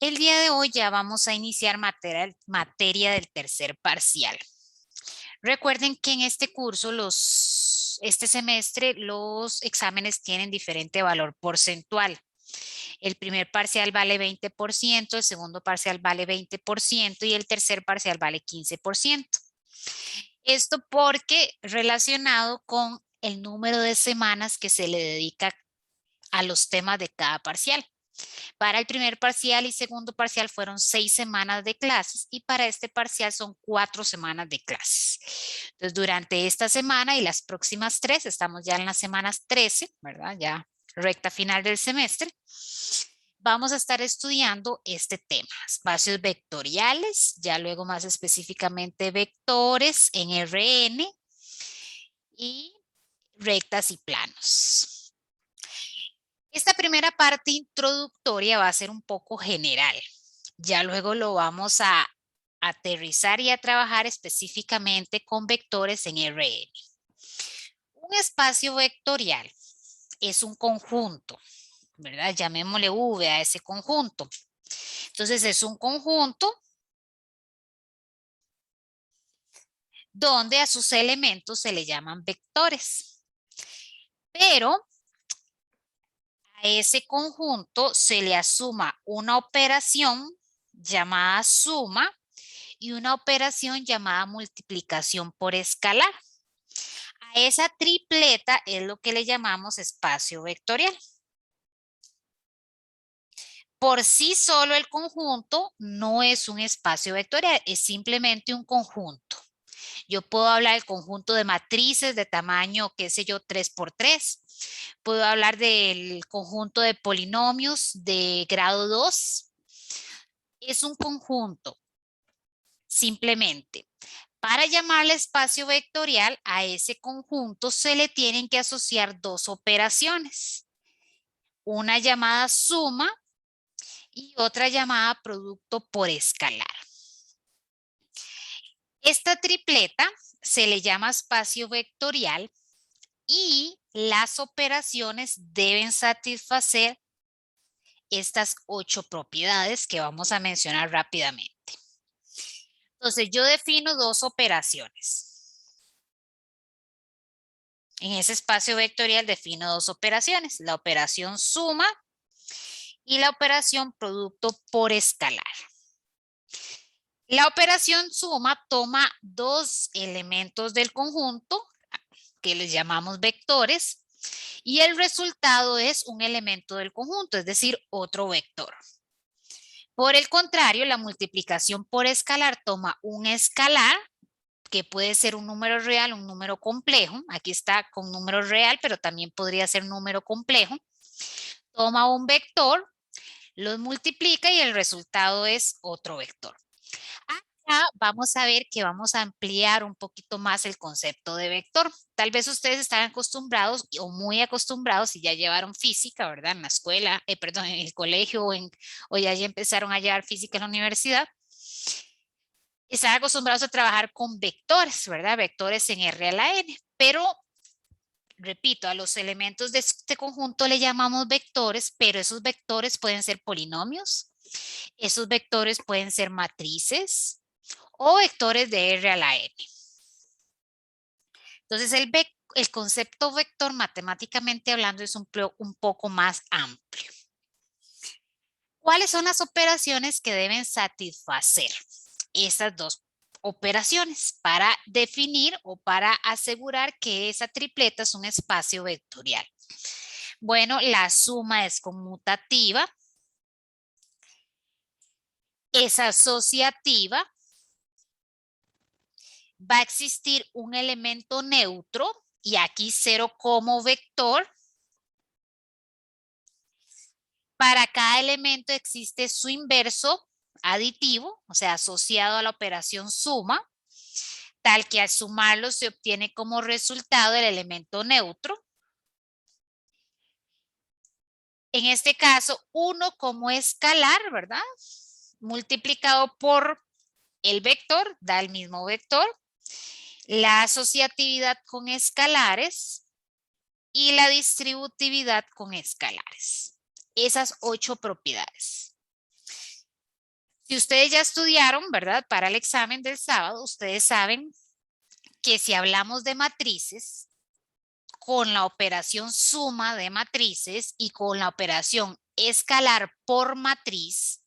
El día de hoy ya vamos a iniciar materia del tercer parcial. Recuerden que en este curso, este semestre, los exámenes tienen diferente valor porcentual. El primer parcial vale 20%, el segundo parcial vale 20% y el tercer parcial vale 15%. Esto porque relacionado con el número de semanas que se le dedica a los temas de cada parcial. Para el primer parcial y segundo parcial fueron 6 semanas de clases y para este parcial son 4 semanas de clases. Entonces, durante esta semana y las próximas 3, estamos ya en las semanas 13, ¿verdad? Ya recta final del semestre. Vamos a estar estudiando este tema, espacios vectoriales, ya luego más específicamente vectores en Rn y rectas y planos. Esta primera parte introductoria va a ser un poco general. Ya luego lo vamos a aterrizar y a trabajar específicamente con vectores en Rn. Un espacio vectorial es un conjunto, ¿verdad? Llamémosle V a ese conjunto. Entonces es un conjunto donde a sus elementos se le llaman vectores. Pero a ese conjunto se le asuma una operación llamada suma y una operación llamada multiplicación por escalar. A esa tripleta es lo que le llamamos espacio vectorial. Por sí solo el conjunto no es un espacio vectorial, es simplemente un conjunto. Yo puedo hablar del conjunto de matrices de tamaño, qué sé yo, 3×3. Puedo hablar del conjunto de polinomios de grado 2. Es un conjunto, simplemente. Para llamarle espacio vectorial, a ese conjunto se le tienen que asociar dos operaciones. Una llamada suma y otra llamada producto por escalar. Esta tripleta se le llama espacio vectorial y las operaciones deben satisfacer estas 8 propiedades que vamos a mencionar rápidamente. Entonces, yo defino dos operaciones. En ese espacio vectorial defino dos operaciones, la operación suma y la operación producto por escalar. La operación suma toma dos elementos del conjunto, que les llamamos vectores, y el resultado es un elemento del conjunto, es decir, otro vector. Por el contrario, la multiplicación por escalar toma un escalar, que puede ser un número real, un número complejo. Aquí está con número real, pero también podría ser número complejo. Toma un vector, los multiplica y el resultado es otro vector. Acá vamos a ver que vamos a ampliar un poquito más el concepto de vector. Tal vez ustedes están acostumbrados o muy acostumbrados y ya llevaron física, ¿verdad? En la escuela, perdón, en el colegio o ya empezaron a llevar física en la universidad. Están acostumbrados a trabajar con vectores, ¿verdad? Vectores en R a la N, pero repito, a los elementos de este conjunto le llamamos vectores, pero esos vectores pueden ser polinomios, esos vectores pueden ser matrices o vectores de R a la N. Entonces, el concepto vector, matemáticamente hablando, es un poco más amplio. ¿Cuáles son las operaciones que deben satisfacer esas dos operaciones para definir o para asegurar que esa tripleta es un espacio vectorial? Bueno, la suma es conmutativa, es asociativa, va a existir un elemento neutro y aquí 0 como vector. Para cada elemento existe su inverso aditivo, o sea, asociado a la operación suma, tal que al sumarlo se obtiene como resultado el elemento neutro. En este caso, 1 como escalar, ¿verdad? Multiplicado por el vector, da el mismo vector. La asociatividad con escalares y la distributividad con escalares. Esas 8 propiedades. Si ustedes ya estudiaron, ¿verdad? Para el examen del sábado, ustedes saben que si hablamos de matrices, con la operación suma de matrices y con la operación escalar por matriz,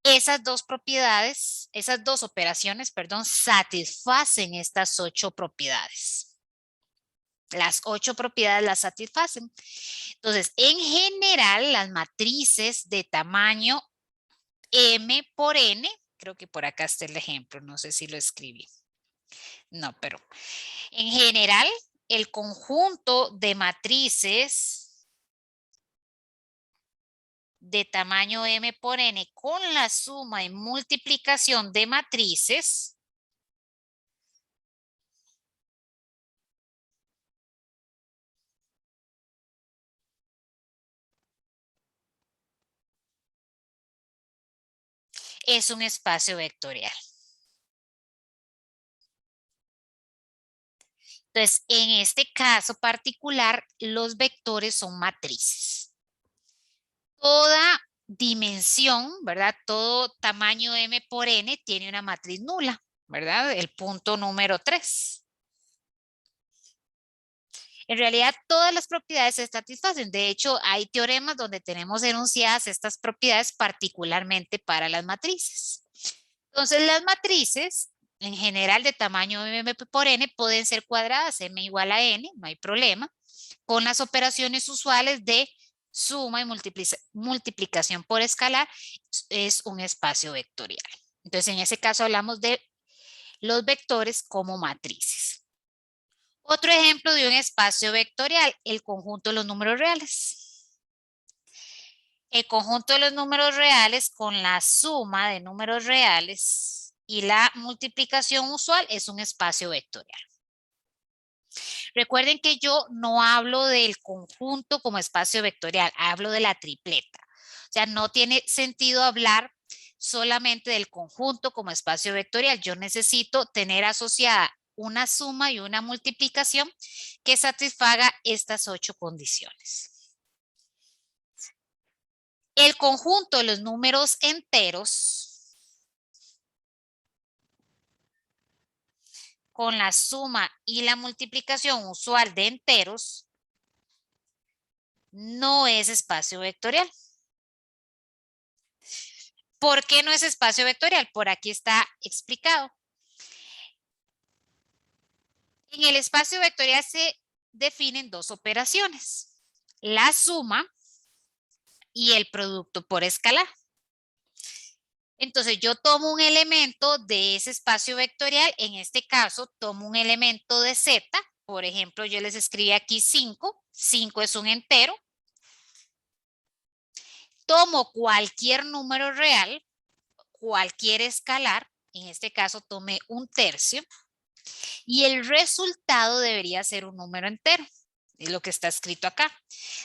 esas dos propiedades, esas dos operaciones, perdón, satisfacen estas 8 propiedades. Las 8 propiedades las satisfacen. Entonces, en general, las matrices de tamaño M por N, creo que por acá está el ejemplo, no sé si lo escribí. No, pero en general, el conjunto de matrices de tamaño M por N con la suma y multiplicación de matrices es un espacio vectorial. Entonces, en este caso particular, los vectores son matrices. Toda dimensión, ¿verdad? Todo tamaño M por N tiene una matriz nula, ¿verdad? El punto número 3. En realidad, todas las propiedades se satisfacen. De hecho, hay teoremas donde tenemos enunciadas estas propiedades particularmente para las matrices. Entonces, las matrices, en general de tamaño M por N, pueden ser cuadradas, M igual a N, no hay problema, con las operaciones usuales de suma y multiplicación por escalar, es un espacio vectorial. Entonces, en ese caso hablamos de los vectores como matrices. Otro ejemplo de un espacio vectorial, el conjunto de los números reales. El conjunto de los números reales con la suma de números reales y la multiplicación usual es un espacio vectorial. Recuerden que yo no hablo del conjunto como espacio vectorial, hablo de la tripleta. O sea, no tiene sentido hablar solamente del conjunto como espacio vectorial. Yo necesito tener asociada una suma y una multiplicación que satisfaga estas 8 condiciones. El conjunto de los números enteros con la suma y la multiplicación usual de enteros no es espacio vectorial. ¿Por qué no es espacio vectorial? Por aquí está explicado. En el espacio vectorial se definen dos operaciones, la suma y el producto por escalar. Entonces yo tomo un elemento de ese espacio vectorial, en este caso tomo un elemento de z, por ejemplo yo les escribí aquí 5, 5 es un entero, tomo cualquier número real, cualquier escalar, en este caso tomé un tercio, y el resultado debería ser un número entero, es lo que está escrito acá.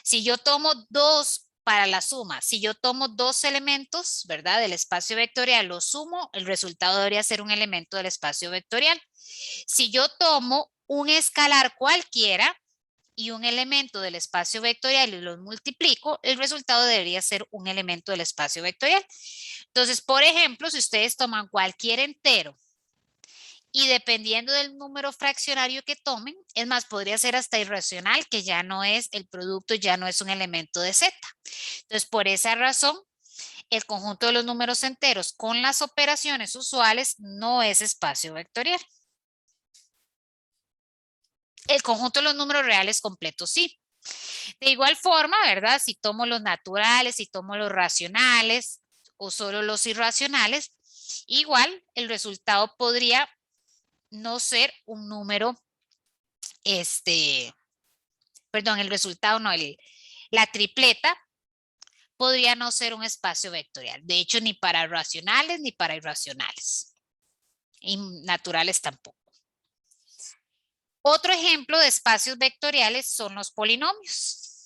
Si yo tomo 2 para la suma, si yo tomo 2 elementos, ¿verdad? Del espacio vectorial, lo sumo, el resultado debería ser un elemento del espacio vectorial. Si yo tomo un escalar cualquiera y un elemento del espacio vectorial y los multiplico, el resultado debería ser un elemento del espacio vectorial. Entonces, por ejemplo, si ustedes toman cualquier entero y dependiendo del número fraccionario que tomen, es más, podría ser hasta irracional, que ya no es, el producto ya no es un elemento de z. Entonces, por esa razón, el conjunto de los números enteros con las operaciones usuales no es espacio vectorial. El conjunto de los números reales completos sí. De igual forma, ¿verdad? Si tomo los naturales, si tomo los racionales o solo los irracionales, igual el resultado podría no ser un número, perdón, el resultado no, la tripleta podría no ser un espacio vectorial. De hecho, ni para racionales ni para irracionales. Y naturales tampoco. Otro ejemplo de espacios vectoriales son los polinomios.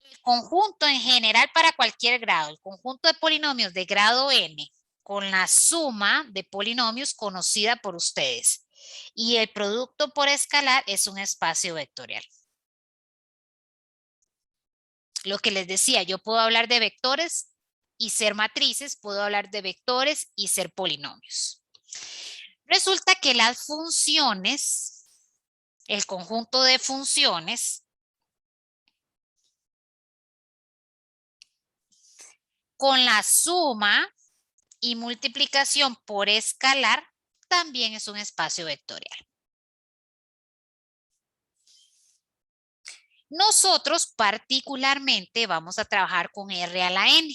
El conjunto en general para cualquier grado, el conjunto de polinomios de grado n con la suma de polinomios conocida por ustedes y el producto por escalar es un espacio vectorial. Lo que les decía, yo puedo hablar de vectores y ser matrices, puedo hablar de vectores y ser polinomios. Resulta que las funciones, el conjunto de funciones, con la suma y multiplicación por escalar, también es un espacio vectorial. Nosotros particularmente vamos a trabajar con R a la N.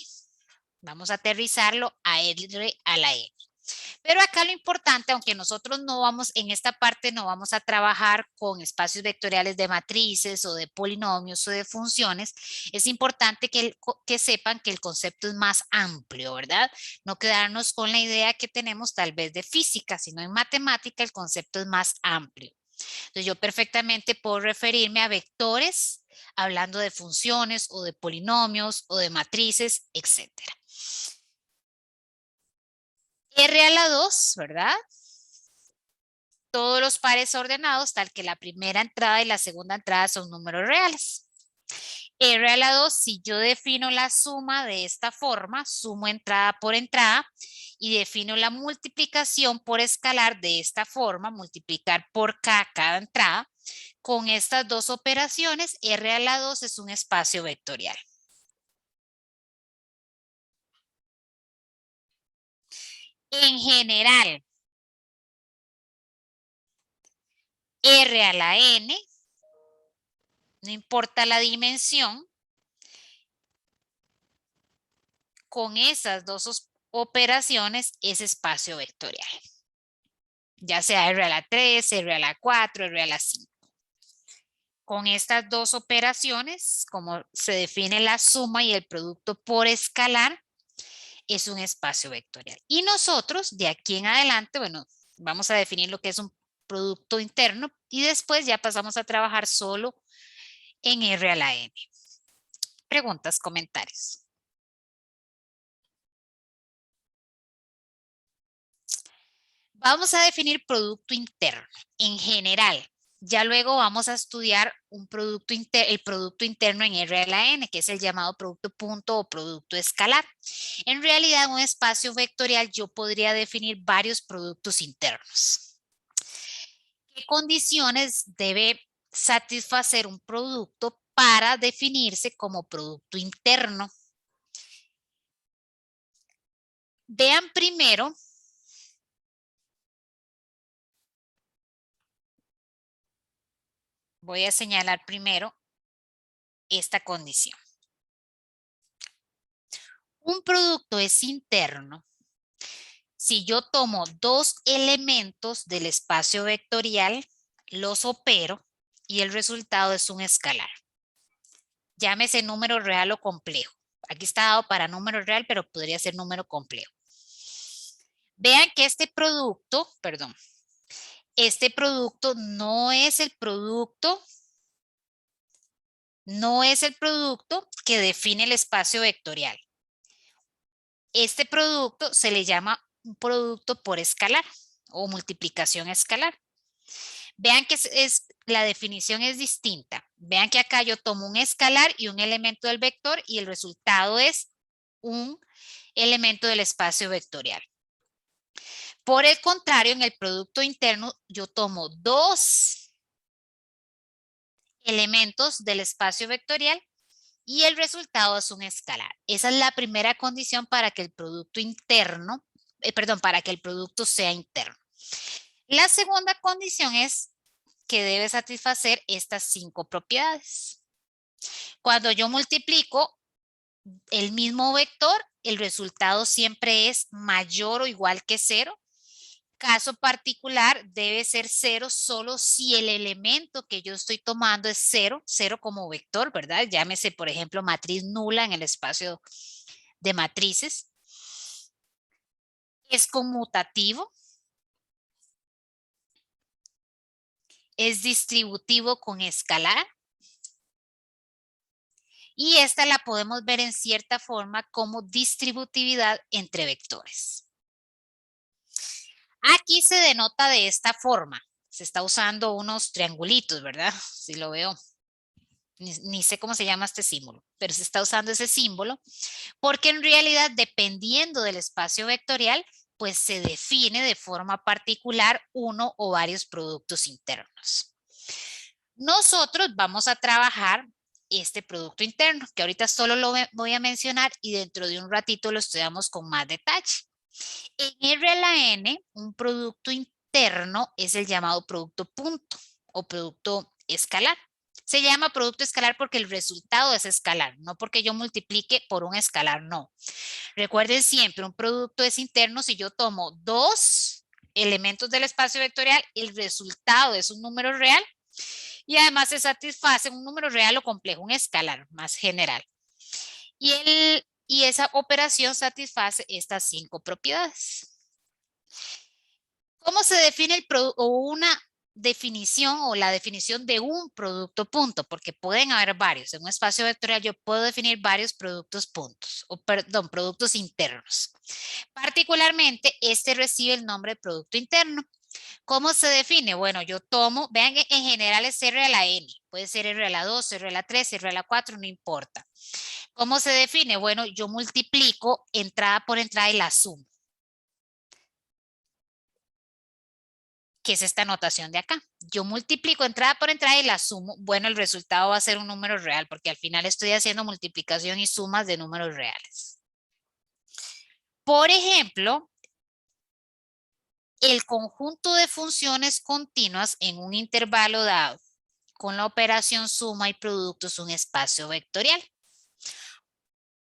Vamos a aterrizarlo a R a la N. Pero acá lo importante, aunque nosotros no vamos, en esta parte no vamos a trabajar con espacios vectoriales de matrices o de polinomios o de funciones, es importante que sepan que el concepto es más amplio, ¿verdad? No quedarnos con la idea que tenemos tal vez de física, sino en matemática el concepto es más amplio. Entonces yo perfectamente puedo referirme a vectores hablando de funciones o de polinomios o de matrices, etcétera. R a la 2, ¿verdad? Todos los pares ordenados tal que la primera entrada y la segunda entrada son números reales. R a la 2, si yo defino la suma de esta forma, sumo entrada por entrada y defino la multiplicación por escalar de esta forma, multiplicar por K cada entrada, con estas dos operaciones, R a la 2 es un espacio vectorial. En general, R a la N, no importa la dimensión, con esas dos operaciones es espacio vectorial. Ya sea R a la 3, R a la 4, R a la 5. Con estas dos operaciones, como se define la suma y el producto por escalar, es un espacio vectorial. Y nosotros, de aquí en adelante, bueno, vamos a definir lo que es un producto interno y después ya pasamos a trabajar solo en R a la N. Preguntas, comentarios. Vamos a definir producto interno en general. Ya luego vamos a estudiar el producto interno en R a la N, que es el llamado producto punto o producto escalar. En realidad, en un espacio vectorial yo podría definir varios productos internos. ¿Qué condiciones debe satisfacer un producto para definirse como producto interno? Vean primero voy a señalar primero esta condición. Un producto es interno si yo tomo dos elementos del espacio vectorial, los opero y el resultado es un escalar. Llámese número real o complejo. Aquí está dado para número real, pero podría ser número complejo. Vean que este producto no es el producto que define el espacio vectorial. Este producto se le llama un producto por escalar o multiplicación escalar. Vean que la definición es distinta. Vean que acá yo tomo un escalar y un elemento del vector y el resultado es un elemento del espacio vectorial. Por el contrario, en el producto interno yo tomo dos elementos del espacio vectorial y el resultado es un escalar. Esa es la primera condición para que el producto interno, para que el producto sea interno. La segunda condición es que debe satisfacer estas 5 propiedades. Cuando yo multiplico el mismo vector, el resultado siempre es mayor o igual que 0. Caso particular debe ser 0 solo si el elemento que yo estoy tomando es 0, 0 como vector, ¿verdad? Llámese, por ejemplo, matriz nula en el espacio de matrices. Es conmutativo. Es distributivo con escalar. Y esta la podemos ver en cierta forma como distributividad entre vectores. Aquí se denota de esta forma. Se está usando unos triangulitos, ¿verdad? Si lo veo. Ni sé cómo se llama este símbolo, pero se está usando ese símbolo porque en realidad, dependiendo del espacio vectorial, pues se define de forma particular uno o varios productos internos. Nosotros vamos a trabajar este producto interno, que ahorita solo lo voy a mencionar y dentro de un ratito lo estudiamos con más detalle. En R a la N, un producto interno es el llamado producto punto o producto escalar. Se llama producto escalar porque el resultado es escalar, no porque yo multiplique por un escalar, no. Recuerden siempre, un producto es interno si yo tomo dos elementos del espacio vectorial, el resultado es un número real y además se satisface un número real o complejo, un escalar más general. Y esa operación satisface estas 5 propiedades. ¿Cómo se define el producto o una definición o la definición de un producto punto? Porque pueden haber varios. En un espacio vectorial yo puedo definir varios productos puntos, o perdón, productos internos. Particularmente, este recibe el nombre de producto interno. ¿Cómo se define? Bueno, yo tomo, vean que en general es R a la N, puede ser R a la 2, R a la 3, R a la 4, no importa. ¿Cómo se define? Bueno, yo multiplico entrada por entrada y la sumo, que es esta notación de acá. Yo multiplico entrada por entrada y la sumo. Bueno, el resultado va a ser un número real porque al final estoy haciendo multiplicación y sumas de números reales. Por ejemplo, el conjunto de funciones continuas en un intervalo dado con la operación suma y producto es un espacio vectorial.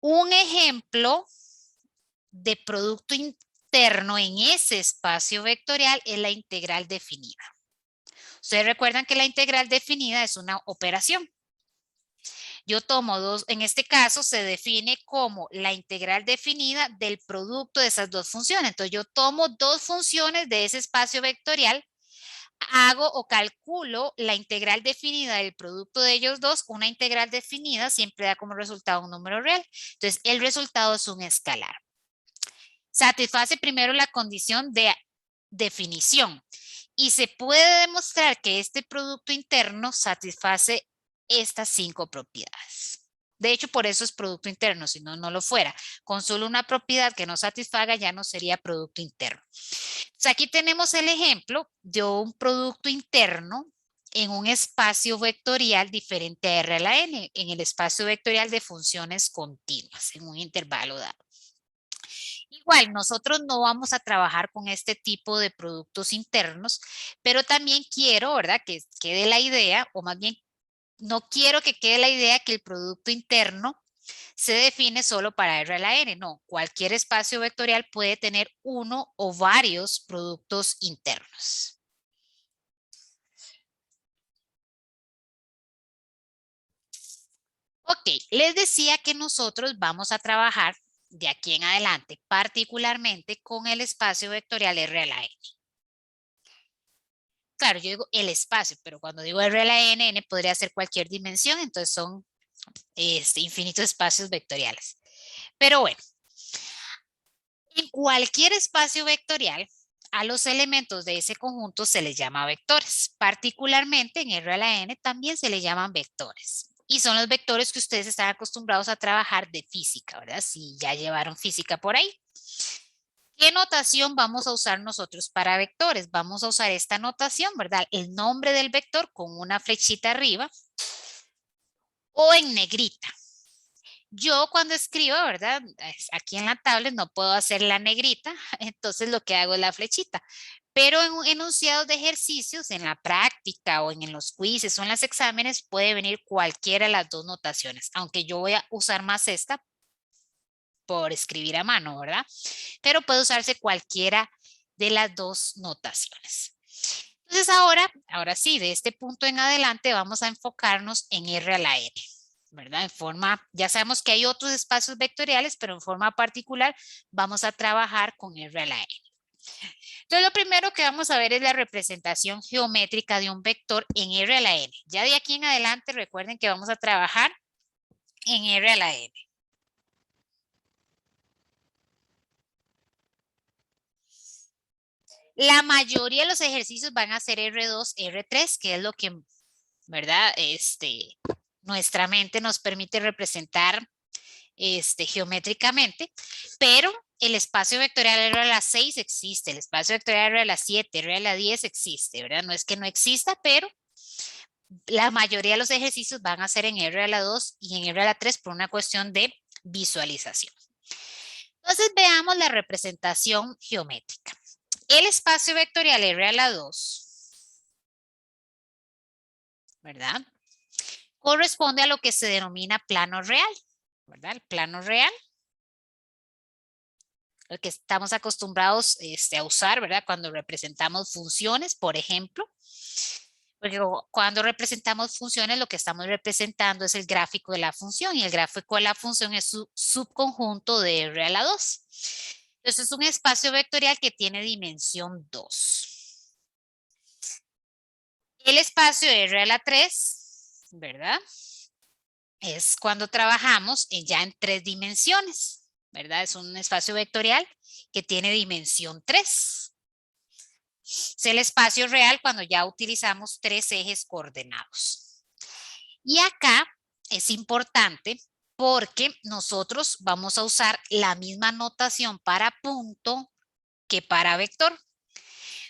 Un ejemplo de producto interno en ese espacio vectorial es la integral definida. Ustedes recuerdan que la integral definida es una operación. Yo tomo dos, en este caso se define como la integral definida del producto de esas dos funciones. Entonces yo tomo dos funciones de ese espacio vectorial, hago o calculo la integral definida del producto de ellos dos. Una integral definida siempre da como resultado un número real. Entonces el resultado es un escalar. Satisface primero la condición de definición y se puede demostrar que este producto interno satisface estas 5 propiedades. De hecho, por eso es producto interno, si no, no lo fuera. Con solo una propiedad que no satisfaga ya no sería producto interno. Entonces, aquí tenemos el ejemplo de un producto interno en un espacio vectorial diferente a R a la N, en el espacio vectorial de funciones continuas, en un intervalo dado. Igual, nosotros no vamos a trabajar con este tipo de productos internos, pero también quiero, ¿verdad? Que quede la idea, o más bien, no quiero que quede la idea que el producto interno se define solo para R a la N. No, cualquier espacio vectorial puede tener uno o varios productos internos. Ok, les decía que nosotros vamos a trabajar de aquí en adelante, particularmente con el espacio vectorial R a la N. Claro, yo digo el espacio, pero cuando digo R a la N, N podría ser cualquier dimensión, entonces son infinitos espacios vectoriales. Pero bueno, en cualquier espacio vectorial, a los elementos de ese conjunto se les llama vectores. Particularmente en R a la N también se les llaman vectores. Y son los vectores que ustedes están acostumbrados a trabajar de física, ¿verdad? Si ya llevaron física por ahí. ¿Qué notación vamos a usar nosotros para vectores? Vamos a usar esta notación, ¿verdad? El nombre del vector con una flechita arriba o en negrita. Yo cuando escribo, ¿verdad? Aquí en la tablet no puedo hacer la negrita, entonces lo que hago es la flechita. Pero en enunciados de ejercicios, en la práctica o en los quizzes o en los exámenes, puede venir cualquiera de las dos notaciones, aunque yo voy a usar más esta por escribir a mano, ¿verdad? Pero puede usarse cualquiera de las dos notaciones. Entonces ahora sí, de este punto en adelante vamos a enfocarnos en R a la N, ¿verdad? En forma, ya sabemos que hay otros espacios vectoriales, pero en forma particular vamos a trabajar con R a la N. Entonces lo primero que vamos a ver es la representación geométrica de un vector en R a la N. Ya de aquí en adelante recuerden que vamos a trabajar en R a la N. La mayoría de los ejercicios van a ser R2, R3, que es lo que, ¿verdad? Nuestra mente nos permite representar geométricamente, pero el espacio vectorial R a la 6 existe, el espacio vectorial R a la 7, R a la 10 existe, ¿verdad? No es que no exista, pero la mayoría de los ejercicios van a ser en R a la 2 y en R a la 3 por una cuestión de visualización. Entonces veamos la representación geométrica. El espacio vectorial R a la 2, ¿verdad? Corresponde a lo que se denomina plano real, ¿verdad? El plano real, el que estamos acostumbrados a usar, ¿verdad? Cuando representamos funciones, por ejemplo. Porque cuando representamos funciones, lo que estamos representando es el gráfico de la función y el gráfico de la función es su subconjunto de R a la 2. Entonces es un espacio vectorial que tiene dimensión 2. El espacio R a la 3, ¿verdad? Es cuando trabajamos ya en 3 dimensiones, ¿verdad? Es un espacio vectorial que tiene dimensión 3. Es el espacio real cuando ya utilizamos 3 ejes coordenados. Y acá es importante porque nosotros vamos a usar la misma notación para punto que para vector.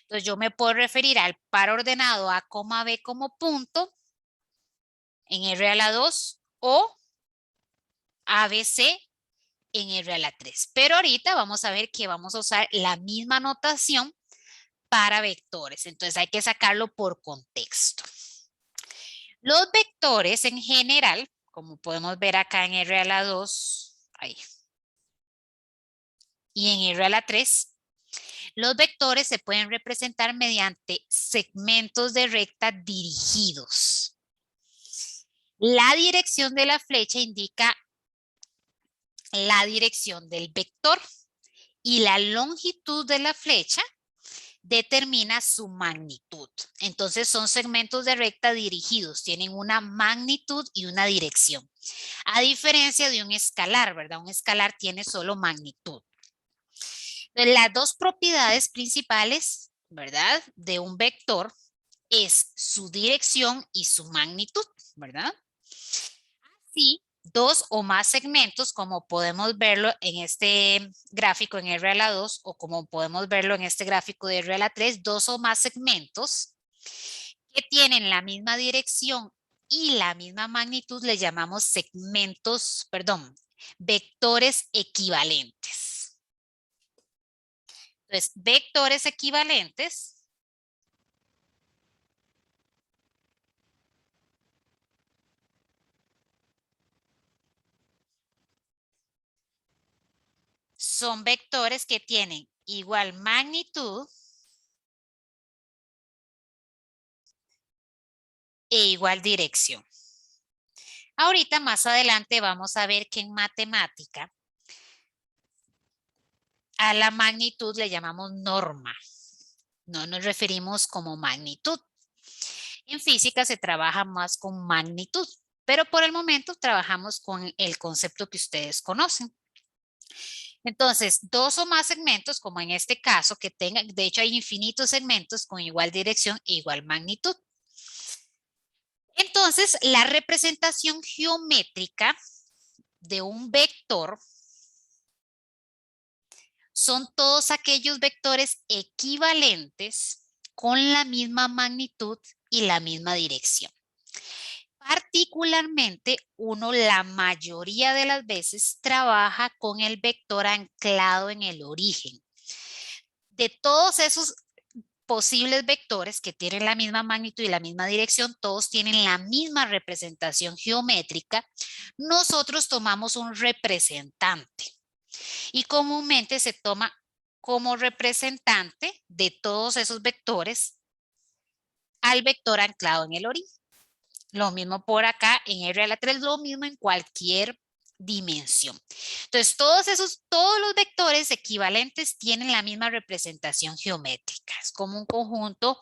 Entonces yo me puedo referir al par ordenado A, B como punto en R a la 2 o ABC en R a la 3. Pero ahorita vamos a ver que vamos a usar la misma notación para vectores. Entonces hay que sacarlo por contexto. Los vectores en general, como podemos ver acá en R a la 2 ahí, y en R a la 3, los vectores se pueden representar mediante segmentos de recta dirigidos. La dirección de la flecha indica la dirección del vector y la longitud de la flecha determina su magnitud. Entonces son segmentos de recta dirigidos, tienen una magnitud y una dirección. A diferencia de un escalar, ¿verdad? Un escalar tiene solo magnitud. Entonces, las dos propiedades principales, ¿verdad? De un vector es su dirección y su magnitud, ¿verdad? Así, dos o más segmentos, como podemos verlo en este gráfico en R a la 2 o como podemos verlo en este gráfico de R a la 3, dos o más segmentos que tienen la misma dirección y la misma magnitud le llamamos segmentos, perdón, vectores equivalentes. Entonces, vectores equivalentes son vectores que tienen igual magnitud e igual dirección. Ahorita más adelante vamos a ver que en matemática a la magnitud le llamamos norma. No nos referimos como magnitud. En física se trabaja más con magnitud, pero por el momento trabajamos con el concepto que ustedes conocen. Entonces, dos o más segmentos, como en este caso, que tengan, de hecho hay infinitos segmentos con igual dirección e igual magnitud. Entonces, la representación geométrica de un vector son todos aquellos vectores equivalentes con la misma magnitud y la misma dirección. Particularmente, uno la mayoría de las veces trabaja con el vector anclado en el origen. De todos esos posibles vectores que tienen la misma magnitud y la misma dirección, todos tienen la misma representación geométrica, nosotros tomamos un representante y comúnmente se toma como representante de todos esos vectores al vector anclado en el origen. Lo mismo por acá en R a la 3, lo mismo en cualquier dimensión. Entonces, todos los vectores equivalentes tienen la misma representación geométrica. Es como un conjunto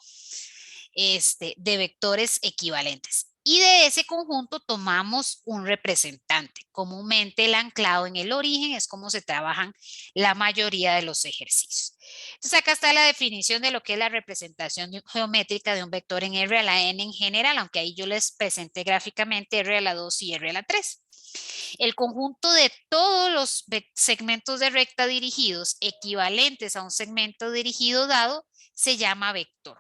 de vectores equivalentes. Y de ese conjunto tomamos un representante. Comúnmente el anclado en el origen es como se trabajan la mayoría de los ejercicios. Entonces acá está la definición de lo que es la representación geométrica de un vector en R a la n en general, aunque ahí yo les presenté gráficamente R a la 2 y R a la 3. El conjunto de todos los segmentos de recta dirigidos equivalentes a un segmento dirigido dado se llama vector.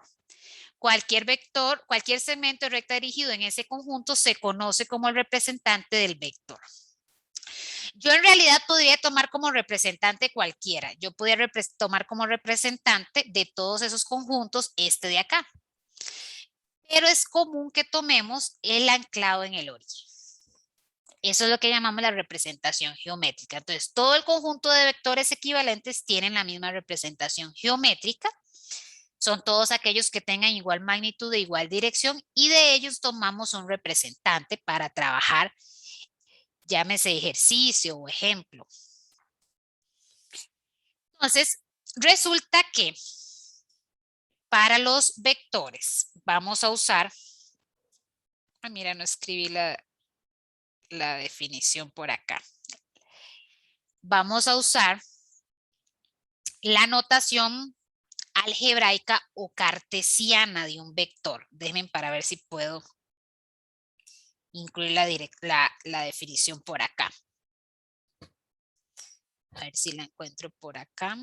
Cualquier vector, cualquier segmento de recta dirigido en ese conjunto se conoce como el representante del vector. Yo en realidad podría tomar como representante cualquiera. Yo podría tomar como representante de todos esos conjuntos este de acá. Pero es común que tomemos el anclado en el origen. Eso es lo que llamamos la representación geométrica. Entonces, todo el conjunto de vectores equivalentes tienen la misma representación geométrica. Son todos aquellos que tengan igual magnitud e igual dirección y de ellos tomamos un representante para trabajar, llámese ejercicio o ejemplo. Entonces, resulta que para los vectores vamos a usar, mira, no escribí la definición por acá. Vamos a usar la notación algebraica o cartesiana de un vector. Déjenme para ver si puedo incluir la definición por acá. A ver si la encuentro por acá.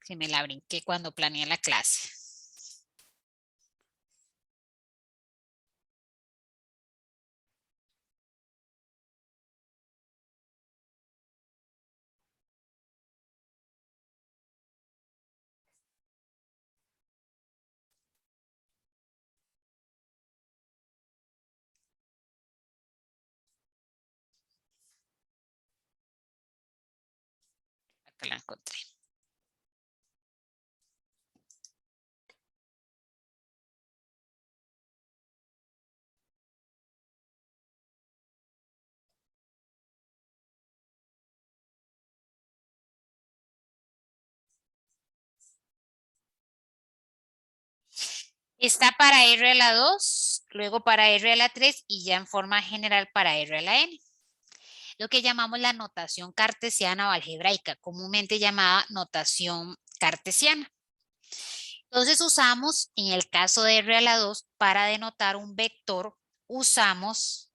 Que me la brinqué cuando planeé la clase. Acá la encontré. Está para R a la 2, luego para R a la 3 y ya en forma general para R a la n. Lo que llamamos la notación cartesiana o algebraica, comúnmente llamada notación cartesiana. Entonces usamos, en el caso de R a la 2, para denotar un vector, usamos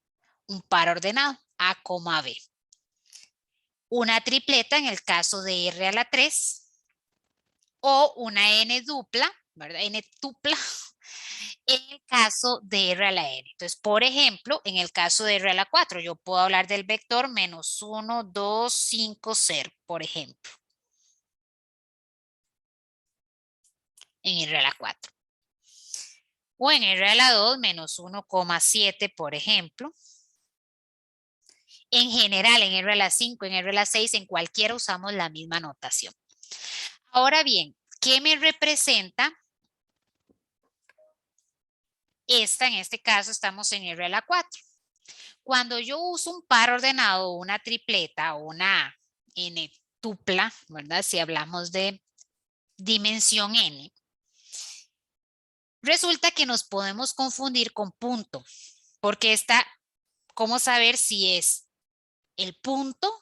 un par ordenado, A, B. Una tripleta en el caso de R a la 3 o una n dupla, ¿verdad? N tupla en el caso de R a la n. Entonces, por ejemplo, en el caso de R a la 4, yo puedo hablar del vector menos 1, 2, 5, 0, por ejemplo. En R a la 4. O en R a la 2, menos 1,7, por ejemplo. En general, en R a la 5, en R a la 6, en cualquiera usamos la misma notación. Ahora bien, ¿qué me representa? Esta, en este caso, estamos en R a la 4. Cuando yo uso un par ordenado, una tripleta o una n tupla, ¿verdad? Si hablamos de dimensión n, resulta que nos podemos confundir con punto, porque está, ¿cómo saber si es el punto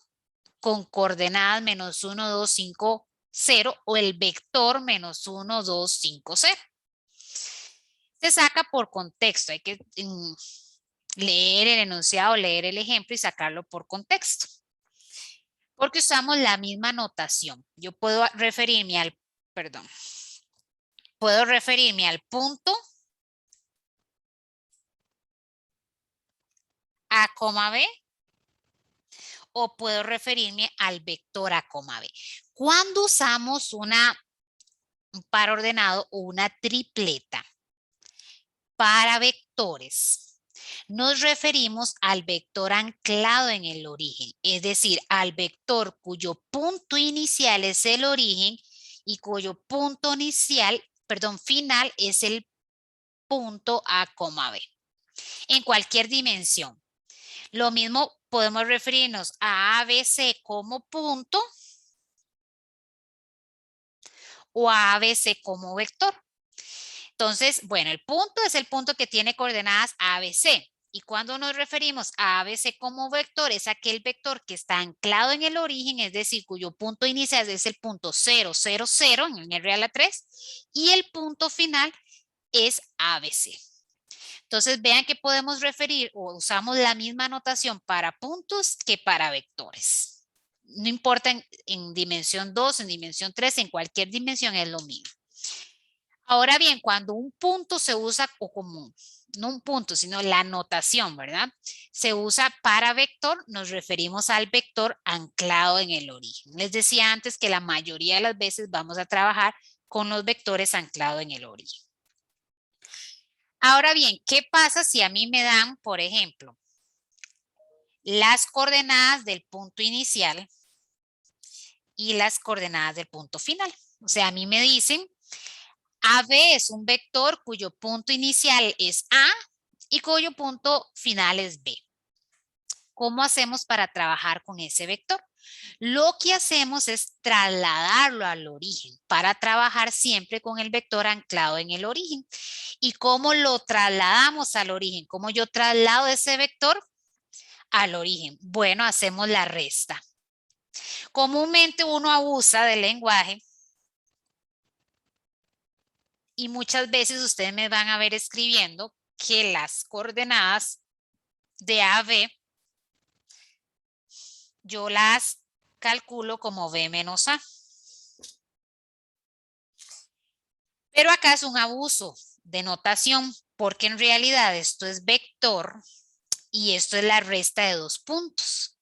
con coordenadas menos 1, 2, 5, 0 o el vector menos 1, 2, 5, 0? Se saca por contexto, hay que leer el enunciado, leer el ejemplo y sacarlo por contexto. Porque usamos la misma notación. Yo puedo referirme al, puedo referirme al punto A, B o puedo referirme al vector A, B. Cuando usamos un par ordenado o una tripleta para vectores, nos referimos al vector anclado en el origen, es decir, al vector cuyo punto inicial es el origen y cuyo punto inicial, final es el punto A, B, en cualquier dimensión. Lo mismo podemos referirnos a ABC como punto o a ABC como vector. Entonces, bueno, el punto es el punto que tiene coordenadas ABC. Y cuando nos referimos a ABC como vector, es aquel vector que está anclado en el origen, es decir, cuyo punto inicial es el punto 0, 0, 0 en R a la 3, y el punto final es ABC. Entonces, vean que podemos referir o usamos la misma notación para puntos que para vectores. No importa en dimensión 2, en dimensión 3, en cualquier dimensión es lo mismo. Ahora bien, cuando un punto se usa o como, no un punto, sino la notación, ¿verdad? Se usa para vector, nos referimos al vector anclado en el origen. Les decía antes que la mayoría de las veces vamos a trabajar con los vectores anclados en el origen. Ahora bien, ¿qué pasa si a mí me dan, por ejemplo, las coordenadas del punto inicial y las coordenadas del punto final? O sea, a mí me dicen AB es un vector cuyo punto inicial es A y cuyo punto final es B. ¿Cómo hacemos para trabajar con ese vector? Lo que hacemos es trasladarlo al origen para trabajar siempre con el vector anclado en el origen. ¿Y cómo lo trasladamos al origen? ¿Cómo yo traslado ese vector al origen? Bueno, hacemos la resta. Comúnmente uno abusa del lenguaje y muchas veces ustedes me van a ver escribiendo que las coordenadas de A a B yo las calculo como B menos A. Pero acá es un abuso de notación porque en realidad esto es vector y esto es la resta de dos puntos.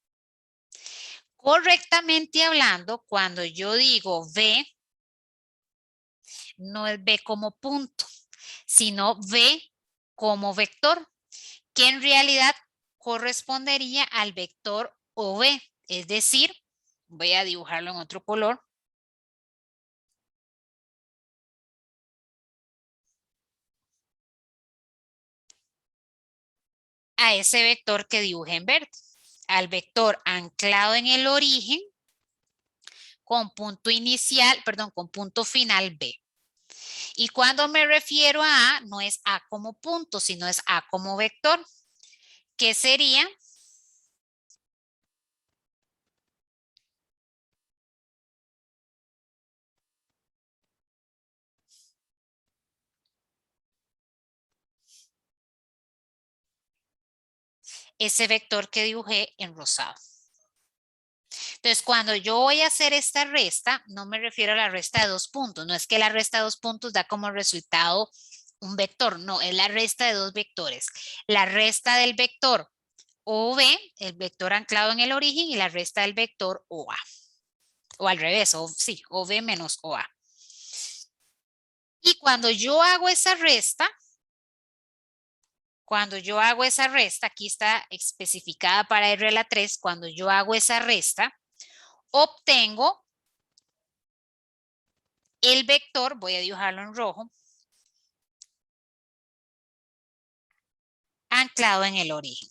Correctamente hablando, cuando yo digo B, no es B como punto, sino B como vector, que en realidad correspondería al vector OB. Es decir, voy a dibujarlo en otro color. A ese vector que dibujé en verde, al vector anclado en el origen con punto inicial, perdón, con punto final B. Y cuando me refiero a A, no es A como punto, sino es A como vector, que sería ese vector que dibujé en rosado. Entonces, cuando yo voy a hacer esta resta, no me refiero a la resta de dos puntos. No es que la resta de dos puntos da como resultado un vector. No, es la resta de dos vectores. La resta del vector OB, el vector anclado en el origen, y la resta del vector OA. O al revés, sí, OB menos OA. Y cuando yo hago esa resta, aquí está especificada para R a la 3, cuando yo hago esa resta, obtengo el vector, voy a dibujarlo en rojo, anclado en el origen.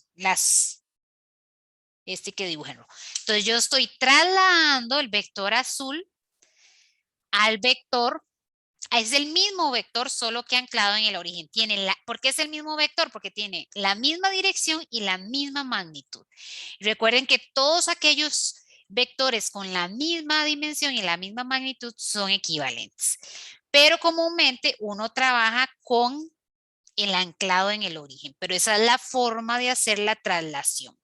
Este que dibujé en rojo. Entonces yo estoy trasladando el vector azul al vector. Es el mismo vector, solo que anclado en el origen. ¿Por qué es el mismo vector? Porque tiene la misma dirección y la misma magnitud. Recuerden que todos aquellos vectores con la misma dimensión y la misma magnitud son equivalentes. Pero comúnmente uno trabaja con el anclado en el origen, pero esa es la forma de hacer la traslación.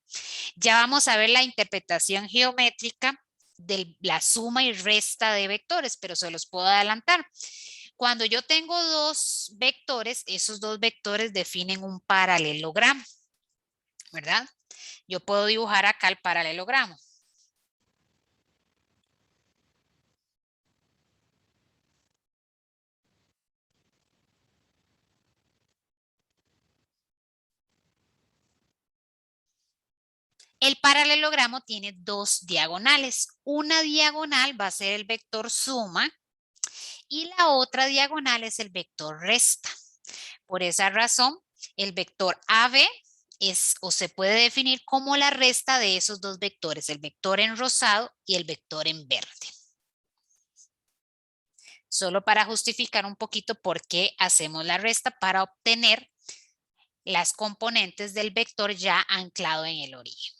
Ya vamos a ver la interpretación geométrica de la suma y resta de vectores, pero se los puedo adelantar. Cuando yo tengo dos vectores, esos dos vectores definen un paralelogramo, ¿verdad? Yo puedo dibujar acá el paralelogramo. El paralelogramo tiene dos diagonales. Una diagonal va a ser el vector suma y la otra diagonal es el vector resta. Por esa razón, el vector AB es o se puede definir como la resta de esos dos vectores, el vector en rosado y el vector en verde. Solo para justificar un poquito por qué hacemos la resta para obtener las componentes del vector ya anclado en el origen.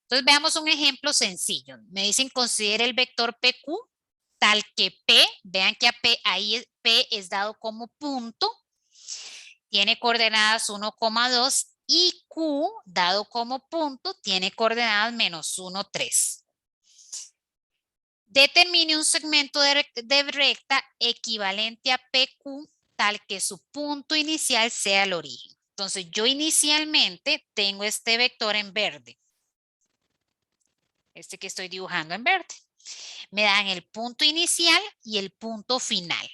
Entonces veamos un ejemplo sencillo. Me dicen considere el vector PQ tal que P, vean que a P, ahí P es dado como punto, tiene coordenadas 1,2 y Q, dado como punto, tiene coordenadas -1, 3. Determine un segmento de recta equivalente a PQ tal que su punto inicial sea el origen. Entonces yo inicialmente tengo este vector en verde. Este que estoy dibujando en verde. Me dan el punto inicial y el punto final.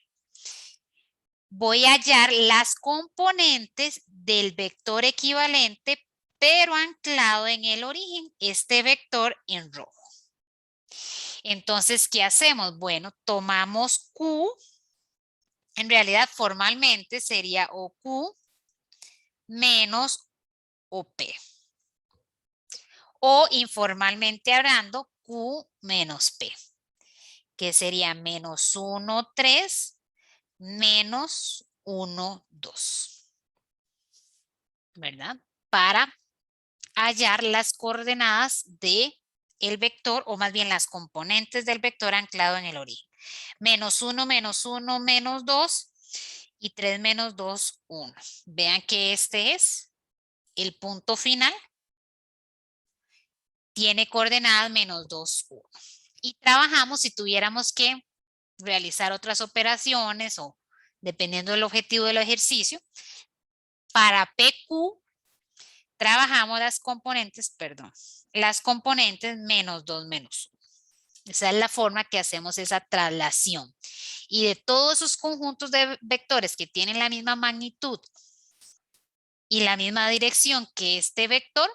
Voy a hallar las componentes del vector equivalente, pero anclado en el origen, este vector en rojo. Entonces, ¿qué hacemos? Bueno, tomamos Q, en realidad formalmente sería OQ menos OP. O informalmente hablando, Q menos P, que sería -1, 3, menos 1, 2. ¿Verdad? Para hallar las coordenadas de el vector, o más bien las componentes del vector anclado en el origen. -1, -1, -2 y 3 menos 2, 1. Vean que este es el punto final. Tiene coordenadas -2, 1. Y trabajamos si tuviéramos que realizar otras operaciones o dependiendo del objetivo del ejercicio. Para PQ trabajamos las componentes, las componentes -2, -1. Esa es la forma que hacemos esa traslación. Y de todos esos conjuntos de vectores que tienen la misma magnitud y la misma dirección que este vector,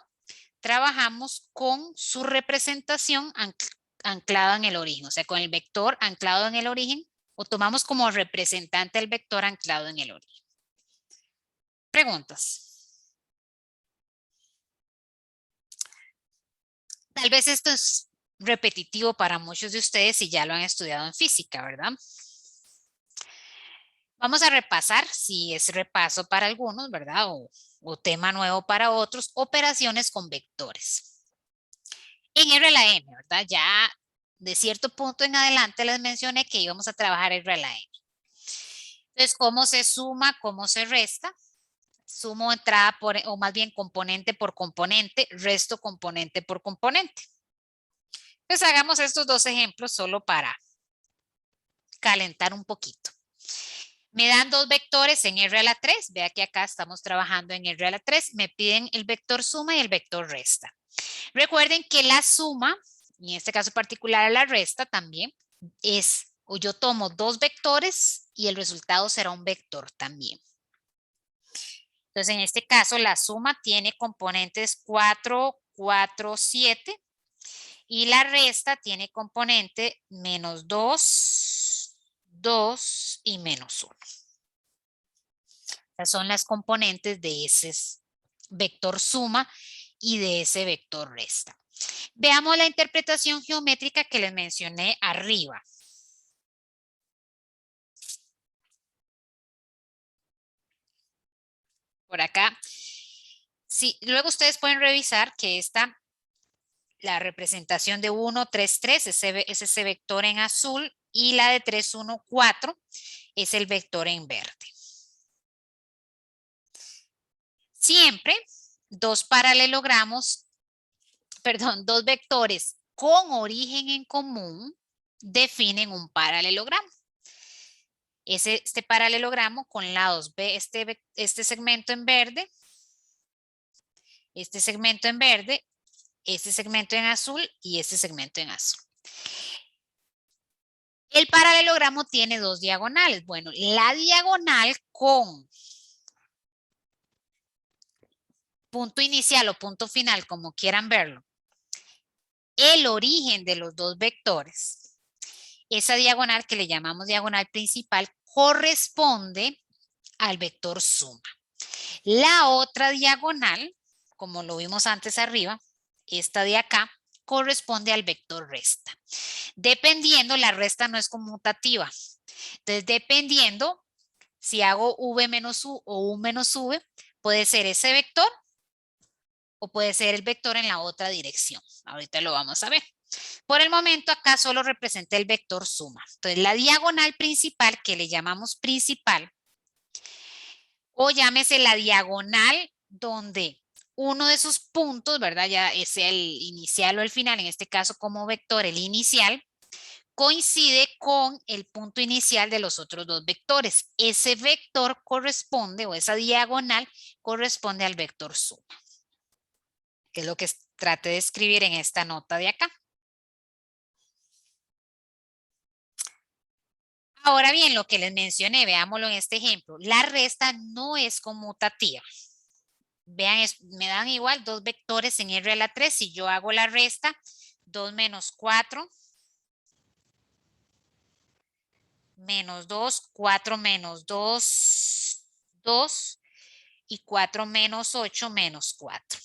trabajamos con su representación anclada en el origen, o sea, con el vector anclado en el origen, o tomamos como representante el vector anclado en el origen. Preguntas. Tal vez esto es repetitivo para muchos de ustedes si ya lo han estudiado en física, ¿verdad? Vamos a repasar, si es repaso para algunos, ¿verdad? O tema nuevo para otros, operaciones con vectores. En R a la M, ¿verdad? Ya de cierto punto en adelante les mencioné que íbamos a trabajar R a la M. Entonces, ¿cómo se suma? ¿Cómo se resta? Sumo entrada por, o más bien componente por componente, resto componente por componente. Entonces, hagamos estos dos ejemplos solo para calentar un poquito. Me dan dos vectores en R a la 3. Vea que acá estamos trabajando en R a la 3. Me piden el vector suma y el vector resta. Recuerden que la suma, y en este caso particular la resta también, es, o yo tomo dos vectores y el resultado será un vector también. Entonces, en este caso, la suma tiene componentes 4, 4, 7. Y la resta tiene componente -2, 2 y -1. Estas son las componentes de ese vector suma y de ese vector resta. Veamos la interpretación geométrica que les mencioné arriba. Por acá. Sí, luego ustedes pueden revisar que esta, la representación de 1, 3, 3 es ese vector en azul y la de 3, 1, 4 es el vector en verde. Siempre dos paralelogramos, dos vectores con origen en común definen un paralelogramo. Este paralelogramo con lados B, este segmento en verde, este segmento en verde, este segmento en azul y este segmento en azul. El paralelogramo tiene dos diagonales. Bueno, la diagonal con punto inicial o punto final, como quieran verlo, el origen de los dos vectores, esa diagonal que le llamamos diagonal principal, corresponde al vector suma. La otra diagonal, como lo vimos antes arriba, esta de acá, corresponde al vector resta. Dependiendo, la resta no es conmutativa. Entonces, dependiendo, si hago v menos u o u menos v, puede ser ese vector o puede ser el vector en la otra dirección. Ahorita lo vamos a ver. Por el momento acá solo representa el vector suma. Entonces la diagonal principal, que le llamamos principal, o llámese la diagonal donde uno de sus puntos, ¿verdad? Ya es el inicial o el final, en este caso como vector el inicial, coincide con el punto inicial de los otros dos vectores. Ese vector corresponde, o esa diagonal corresponde al vector suma, que es lo que traté de escribir en esta nota de acá. Ahora bien, lo que les mencioné, veámoslo en este ejemplo. La resta no es conmutativa. Vean, me dan igual dos vectores en R a la 3. Si yo hago la resta, 2 menos 4, menos 2, 4 menos 2, 2, y 4 menos 8 menos 4.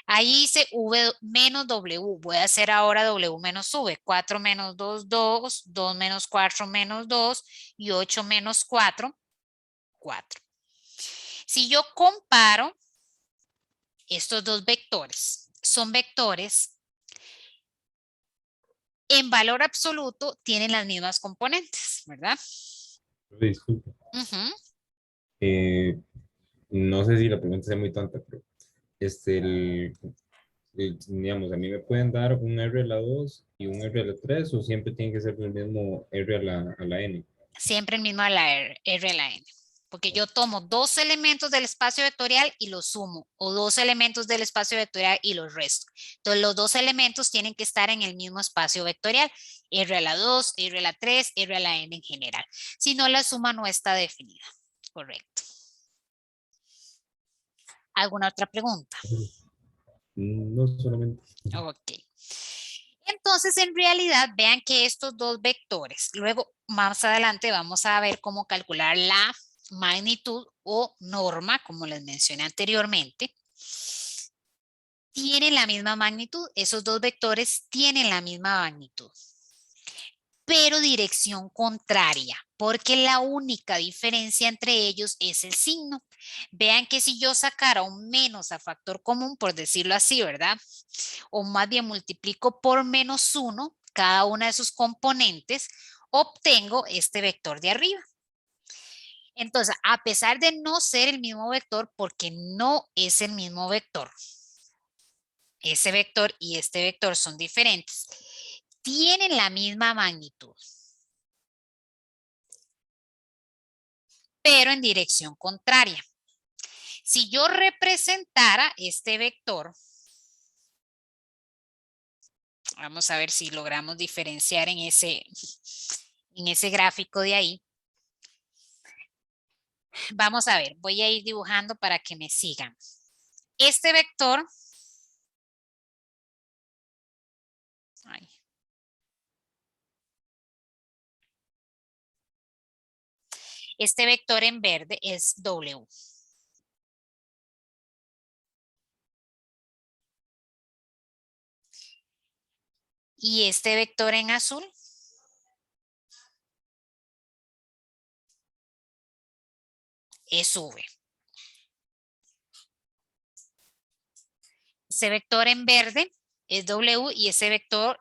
Ahí hice V menos W. Voy a hacer ahora W menos V. 4 menos 2, 2. 2 menos 4 menos 2. Y 8 menos 4, 4. Si yo comparo estos dos vectores, son vectores en valor absoluto, tienen las mismas componentes, ¿verdad? Disculpe. Ujú. Eh, no sé si la pregunta sea muy tonta, pero digamos, a mí me pueden dar un R a la 2 y un R a la 3 o siempre tiene que ser el mismo R a la N. Siempre el mismo a la R a la N. Porque yo tomo dos elementos del espacio vectorial y los sumo, o dos elementos del espacio vectorial y los resto. Entonces, los dos elementos tienen que estar en el mismo espacio vectorial, R a la 2, R a la 3, R a la N en general. Si no, la suma no está definida. Correcto. ¿Alguna otra pregunta? No solamente. Ok. Entonces, en realidad, vean que estos dos vectores, luego más adelante vamos a ver cómo calcular la magnitud o norma, como les mencioné anteriormente, tienen la misma magnitud. Esos dos vectores tienen la misma magnitud, pero dirección contraria, porque la única diferencia entre ellos es el signo. Vean que si yo sacara un menos a factor común, por decirlo así, ¿verdad? O más bien multiplico por menos 1 cada una de sus componentes, obtengo este vector de arriba. Entonces, a pesar de no ser el mismo vector, porque no es el mismo vector, ese vector y este vector son diferentes, tienen la misma magnitud, pero en dirección contraria. Si yo representara este vector, vamos a ver si logramos diferenciar en ese gráfico de ahí. Vamos a ver, voy a ir dibujando para que me sigan. Este vector, ay, este vector en verde es W. Y este vector en azul es V. Ese vector en verde es W y ese vector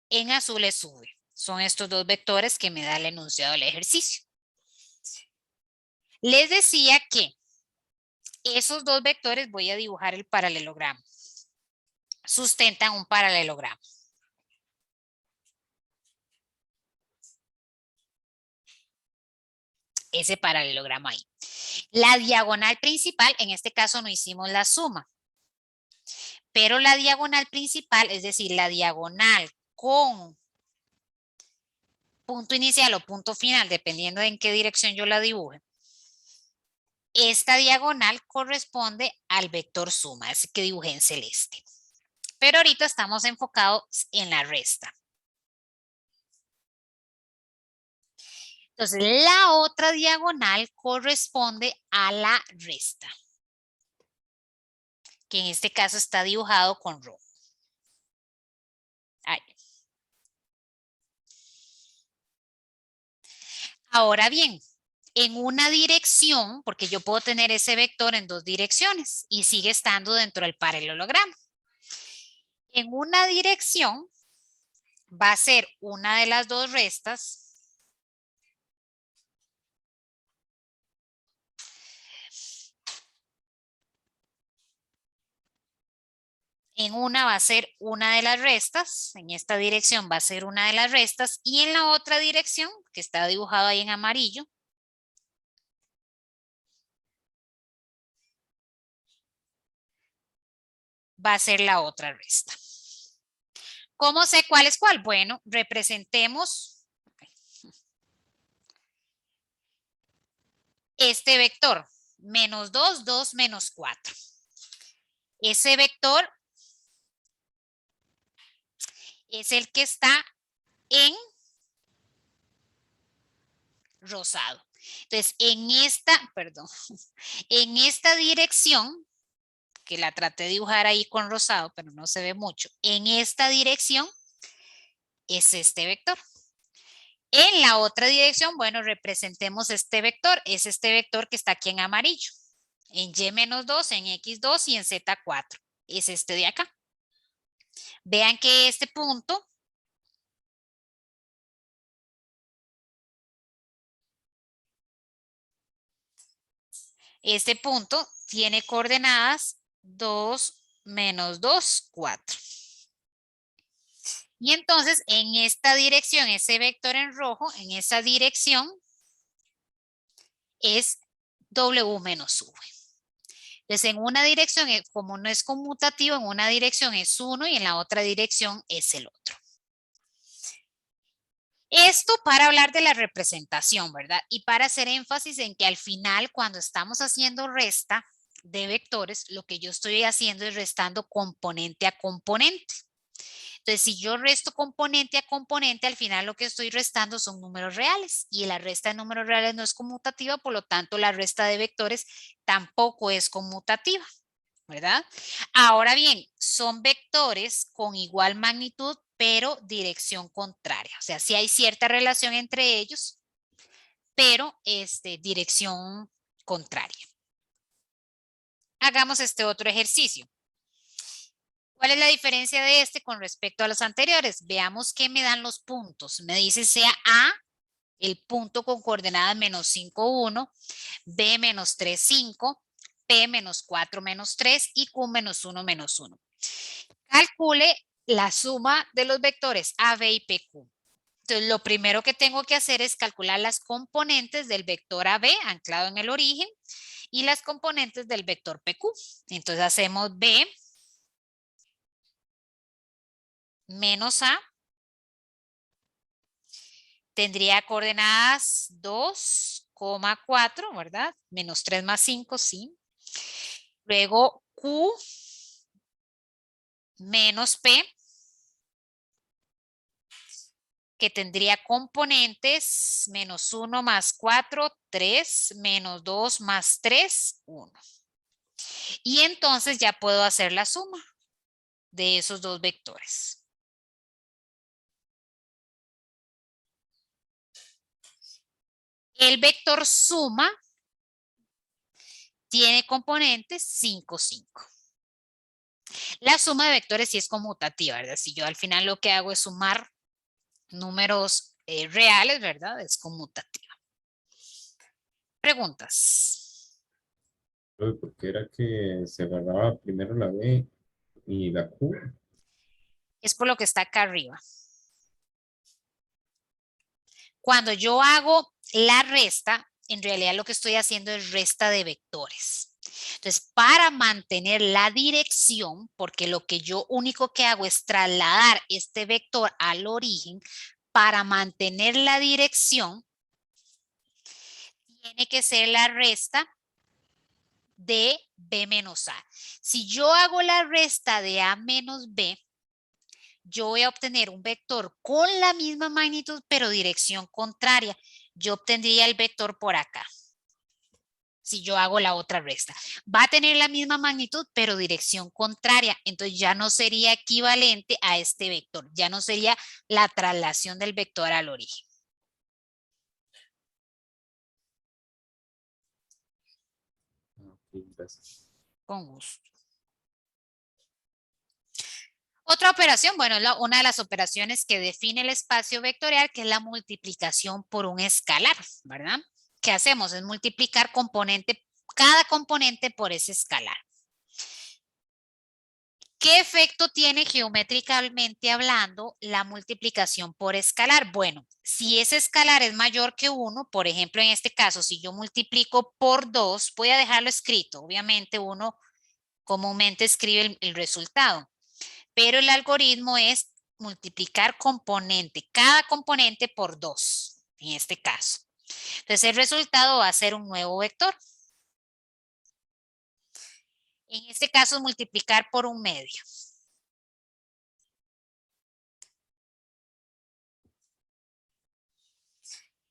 en azul es V. Son estos dos vectores que me da el enunciado del ejercicio. Les decía que esos dos vectores, voy a dibujar el paralelogramo, sustentan un paralelogramo. Ese paralelogramo ahí. La diagonal principal, en este caso no hicimos la suma, pero la diagonal principal, es decir, la diagonal con punto inicial o punto final, dependiendo de en qué dirección yo la dibuje, esta diagonal corresponde al vector suma, ese que dibujé en celeste. Pero ahorita estamos enfocados en la resta. Entonces, la otra diagonal corresponde a la resta, que en este caso está dibujado con rojo. Ahí. Ahora bien, en una dirección, porque yo puedo tener ese vector en dos direcciones y sigue estando dentro del paralelogramo. En una dirección va a ser una de las dos restas en una va a ser una de las restas, en esta dirección va a ser una de las restas y en la otra dirección, que está dibujado ahí en amarillo, va a ser la otra resta. ¿Cómo sé cuál es cuál? Bueno, representemos este vector, menos 2, 2, menos 4. Ese vector es el que está en rosado. Entonces, en esta dirección, que la traté de dibujar ahí con rosado, pero no se ve mucho, en esta dirección es este vector. En la otra dirección, bueno, representemos este vector, es este vector que está aquí en amarillo, en y-2, en x2 y en z4, es este de acá. Vean que este punto tiene coordenadas 2, menos 2, 4. Y entonces en esta dirección, ese vector en rojo, en esa dirección es W menos V. Entonces en una dirección, como no es conmutativo, en una dirección es 1 y en la otra dirección es el otro. Esto para hablar de la representación, ¿verdad? Y para hacer énfasis en que al final, cuando estamos haciendo resta de vectores, lo que yo estoy haciendo es restando componente a componente. Entonces, si yo resto componente a componente, al final lo que estoy restando son números reales y la resta de números reales no es conmutativa, por lo tanto, la resta de vectores tampoco es conmutativa, ¿verdad? Ahora bien, son vectores con igual magnitud, pero dirección contraria. O sea, sí hay cierta relación entre ellos, pero dirección contraria. Hagamos este otro ejercicio. ¿Cuál es la diferencia de este con respecto a los anteriores? Veamos qué me dan los puntos. Me dice sea A, el punto con coordenadas menos 5, 1, B menos 3, 5, P menos 4, menos 3 y Q menos 1, menos 1. Calcule la suma de los vectores A, B y PQ. Entonces, lo primero que tengo que hacer es calcular las componentes del vector AB anclado en el origen y las componentes del vector PQ. Entonces, hacemos B menos A. Tendría coordenadas 2,4, ¿verdad? Menos 3 más 5, sí. Luego Q menos P, que tendría componentes menos 1 más 4, 3, menos 2 más 3, 1. Y entonces ya puedo hacer la suma de esos dos vectores. El vector suma tiene componentes 5, 5. La suma de vectores sí es conmutativa, ¿verdad? Si yo al final lo que hago es sumar números reales, ¿verdad? Es conmutativa. Preguntas. ¿Por qué era que se agarraba primero la B y la Q? Es por lo que está acá arriba. Cuando yo hago la resta, en realidad lo que estoy haciendo es resta de vectores. Entonces, para mantener la dirección, porque lo que yo único que hago es trasladar este vector al origen, para mantener la dirección, tiene que ser la resta de B menos A. Si yo hago la resta de A menos B, yo voy a obtener un vector con la misma magnitud, pero dirección contraria. Yo obtendría el vector por acá. si yo hago la otra resta. Va a tener la misma magnitud, pero dirección contraria. Entonces ya no sería equivalente a este vector. Ya no sería la traslación del vector al origen. Ok, gracias. Con gusto. Otra operación, bueno, es una de las operaciones que define el espacio vectorial, que es la multiplicación por un escalar, ¿verdad? ¿Qué hacemos? Es multiplicar cada componente por ese escalar. ¿Qué efecto tiene geométricamente hablando la multiplicación por escalar? Bueno, si ese escalar es mayor que 1, por ejemplo, en este caso, si yo multiplico por 2, voy a dejarlo escrito. Obviamente uno comúnmente escribe el resultado, pero el algoritmo es multiplicar cada componente por 2, en este caso. Entonces el resultado va a ser un nuevo vector. En este caso, multiplicar por un medio.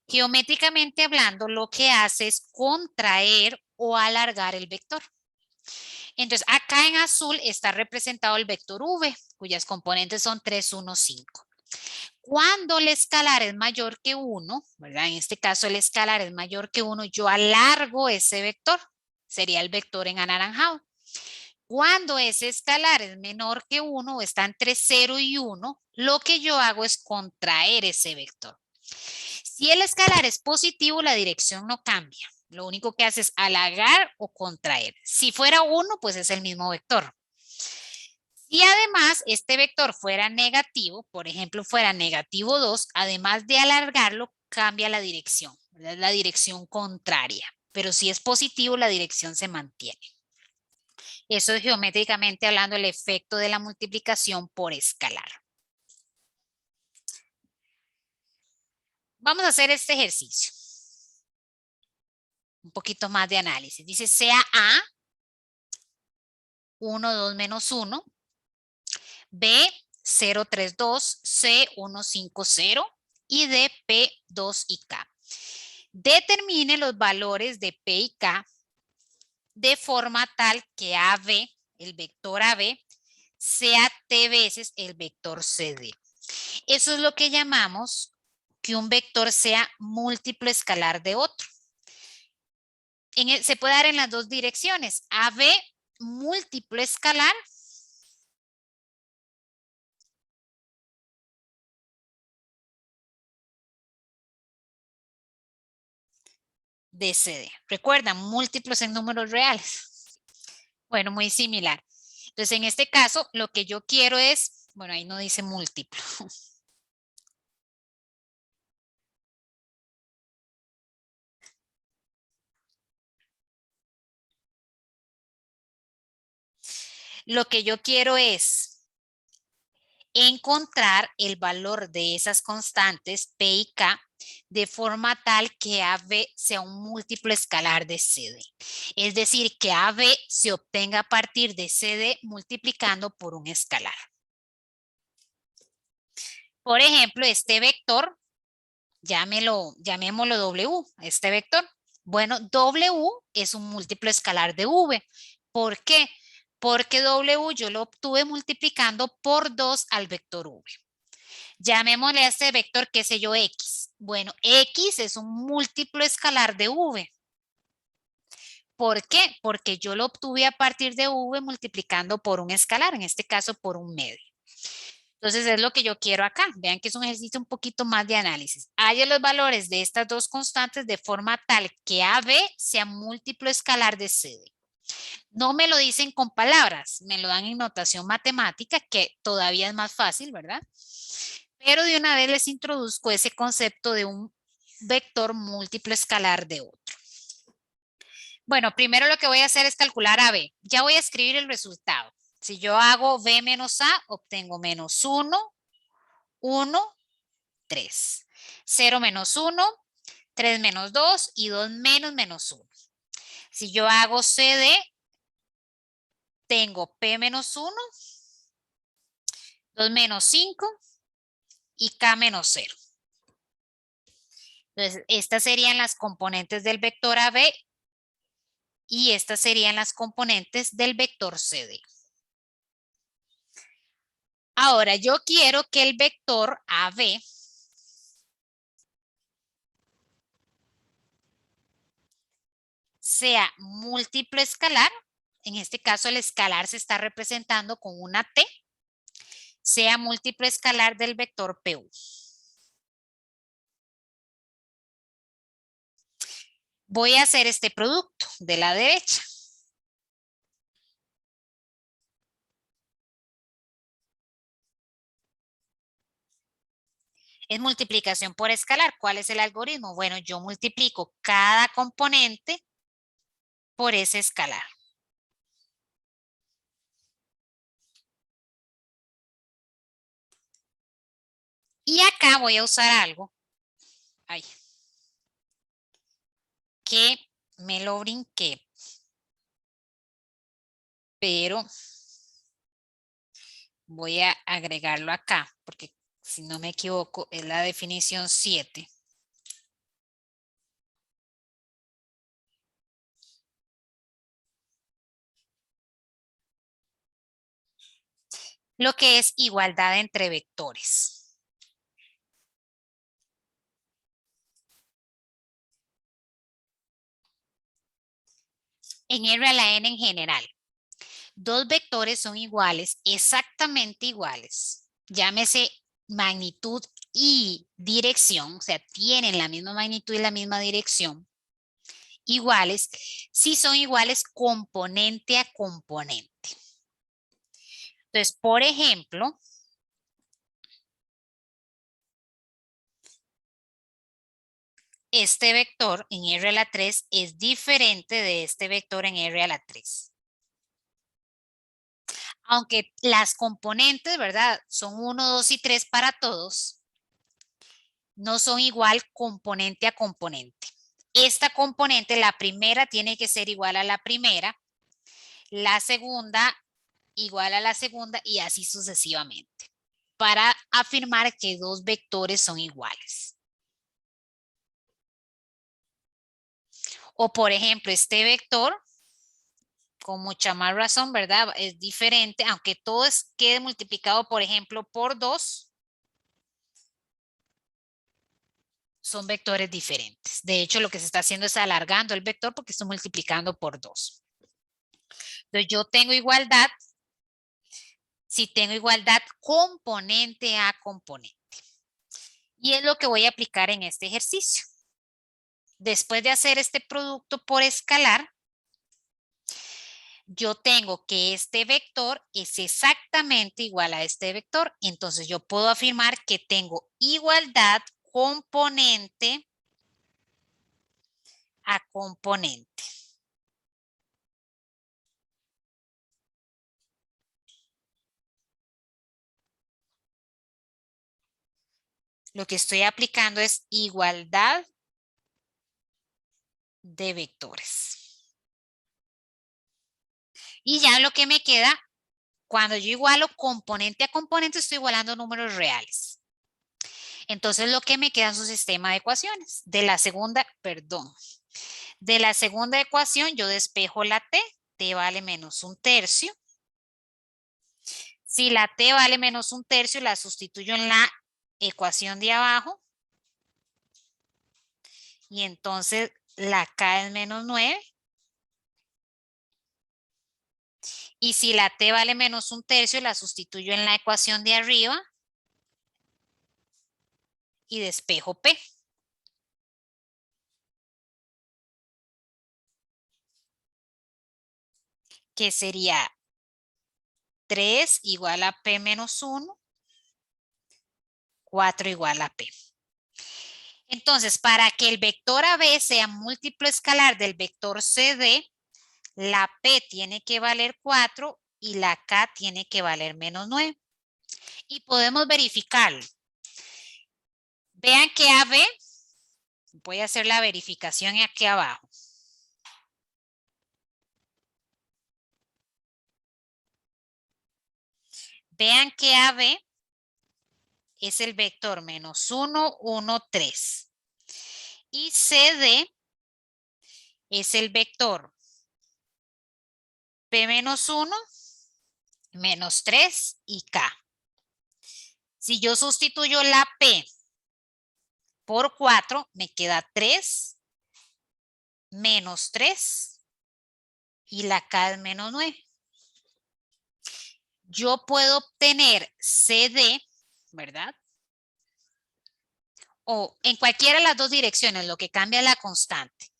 Geométricamente hablando, lo que hace es contraer o alargar el vector. Entonces, acá en azul está representado el vector v, cuyas componentes son 3, 1, 5. Cuando el escalar es mayor que 1, ¿verdad? En este caso el escalar es mayor que 1, yo alargo ese vector. Sería el vector en anaranjado. Cuando ese escalar es menor que 1 o está entre 0 y 1, lo que yo hago es contraer ese vector. Si el escalar es positivo, la dirección no cambia. Lo único que hace es alargar o contraer. Si fuera 1, pues es el mismo vector. Si además este vector fuera negativo, por ejemplo, fuera negativo 2, además de alargarlo, cambia la dirección. Es la dirección contraria. Pero si es positivo, la dirección se mantiene. Eso es geométricamente hablando el efecto de la multiplicación por escalar. Vamos a hacer este ejercicio. Un poquito más de análisis. Dice sea A 1, 2, menos 1, B 0, 3, 2, C 1, 5, 0 y D P 2 y K. Determine los valores de P y K de forma tal que AB, el vector AB, sea T veces el vector CD. Eso es lo que llamamos que un vector sea múltiplo escalar de otro. Se puede dar en las dos direcciones. AB múltiplo escalar de CD. Recuerdan, múltiplos en números reales. Bueno, muy similar. Entonces, en este caso, lo que yo quiero es, bueno, ahí no dice múltiplo. Lo que yo quiero es encontrar el valor de esas constantes P y K de forma tal que AB sea un múltiplo escalar de CD. Es decir, que AB se obtenga a partir de CD multiplicando por un escalar. Por ejemplo, este vector, llamémoslo W, este vector. Bueno, W es un múltiplo escalar de V. ¿Por qué? Porque W yo lo obtuve multiplicando por 2 al vector V. Llamémosle a este vector, qué sé yo, X. Bueno, X es un múltiplo escalar de V. ¿Por qué? Porque yo lo obtuve a partir de V multiplicando por un escalar, en este caso por un medio. Entonces es lo que yo quiero acá. Vean que es un ejercicio un poquito más de análisis. Haya los valores de estas dos constantes de forma tal que AB sea múltiplo escalar de CD. No me lo dicen con palabras, me lo dan en notación matemática, que todavía es más fácil, ¿verdad? Pero de una vez les introduzco ese concepto de un vector múltiplo escalar de otro. Bueno, primero lo que voy a hacer es calcular AB. Ya voy a escribir el resultado. Si yo hago B menos A, obtengo menos 1, 1, 3. 0 menos 1, 3 menos 2 y 2 menos menos 1. Si yo hago CD, tengo P menos 1, 2 menos 5 y K menos 0. Entonces, estas serían las componentes del vector AB Y estas serían las componentes del vector CD. Ahora, yo quiero que el vector AB sea múltiplo escalar. En este caso, el escalar se está representando con una T. Sea múltiplo escalar del vector PU. Voy a hacer este producto de la derecha. Es multiplicación por escalar. ¿Cuál es el algoritmo? Bueno, yo multiplico cada componente por ese escalar. Y acá voy a usar algo que me lo brinqué, pero voy a agregarlo acá, porque si no me equivoco es la definición 7. Lo que es igualdad entre vectores. En R a la N en general, dos vectores son iguales, exactamente iguales. Llámese magnitud y dirección, o sea, tienen la misma magnitud y la misma dirección. Iguales, si son iguales componente a componente. Entonces, por ejemplo, este vector en R a la 3 es diferente de este vector en R a la 3. Aunque las componentes, ¿verdad? Son 1, 2 y 3 para todos, no son igual componente a componente. Esta componente, la primera tiene que ser igual a la primera, la segunda igual a la segunda y así sucesivamente, para afirmar que dos vectores son iguales. O por ejemplo, este vector, con mucha más razón, ¿verdad? Es diferente, aunque todo quede multiplicado, por ejemplo, por 2, son vectores diferentes. De hecho, lo que se está haciendo es alargando el vector porque estoy multiplicando por 2. Entonces, yo tengo igualdad si tengo igualdad componente a componente. Y es lo que voy a aplicar en este ejercicio. Después de hacer este producto por escalar, yo tengo que este vector es exactamente igual a este vector. Entonces yo puedo afirmar que tengo igualdad componente a componente. Lo que estoy aplicando es igualdad de vectores. Y ya lo que me queda, cuando yo igualo componente a componente, estoy igualando números reales. Entonces lo que me queda es un sistema de ecuaciones. De la segunda ecuación yo despejo la t, t vale menos un tercio. Si la t vale menos un tercio, la sustituyo en la ecuación de abajo. Y entonces la k es menos 9. Y si la t vale menos un tercio, la sustituyo en la ecuación de arriba. Y despejo p. Que sería 3 igual a p menos 1. 4 igual a p. Entonces, para que el vector AB sea múltiplo escalar del vector CD, la P tiene que valer 4 y la K tiene que valer menos 9. Y podemos verificarlo. Vean que AB, voy a hacer la verificación aquí abajo. Vean que AB es el vector menos 1, 1, 3. Y CD es el vector P menos 1, menos 3 y K. Si yo sustituyo la P por 4, me queda 3 menos 3 y la K es menos 9. Yo puedo obtener CD, ¿verdad? O en cualquiera de las dos direcciones, lo que cambia es la constante.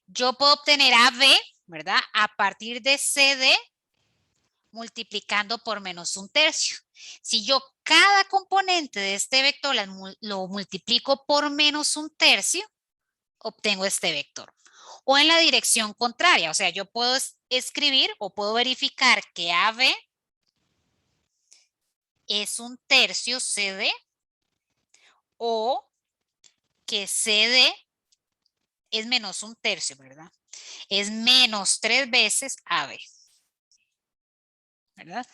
Yo puedo obtener AB, ¿verdad? A partir de CD multiplicando por menos 1/3. Si yo cada componente de este vector lo multiplico por menos 1/3, obtengo este vector. O en la dirección contraria, o sea, yo puedo escribir o puedo verificar que AB es 1/3 CD o que CD es menos 1/3, ¿verdad? Es menos 3 veces AB, ¿verdad?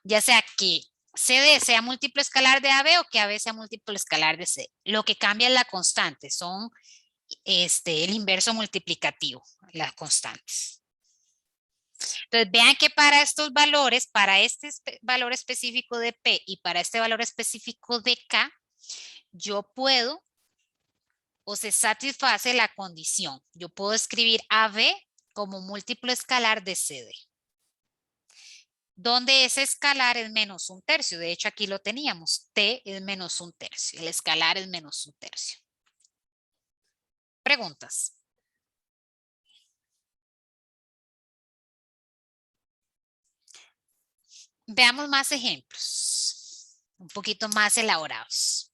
Ya sea que CD sea múltiplo escalar de AB o que AB sea múltiplo escalar de C. Lo que cambia es la constante, son el inverso multiplicativo, las constantes. Entonces vean que para estos valores, para este valor específico de P y para este valor específico de K, yo puedo o se satisface la condición. Yo puedo escribir AB como múltiplo escalar de CD. Donde ese escalar es menos 1/3. De hecho, aquí lo teníamos. T es menos 1/3. El escalar es menos 1/3. Preguntas. Veamos más ejemplos. Un poquito más elaborados.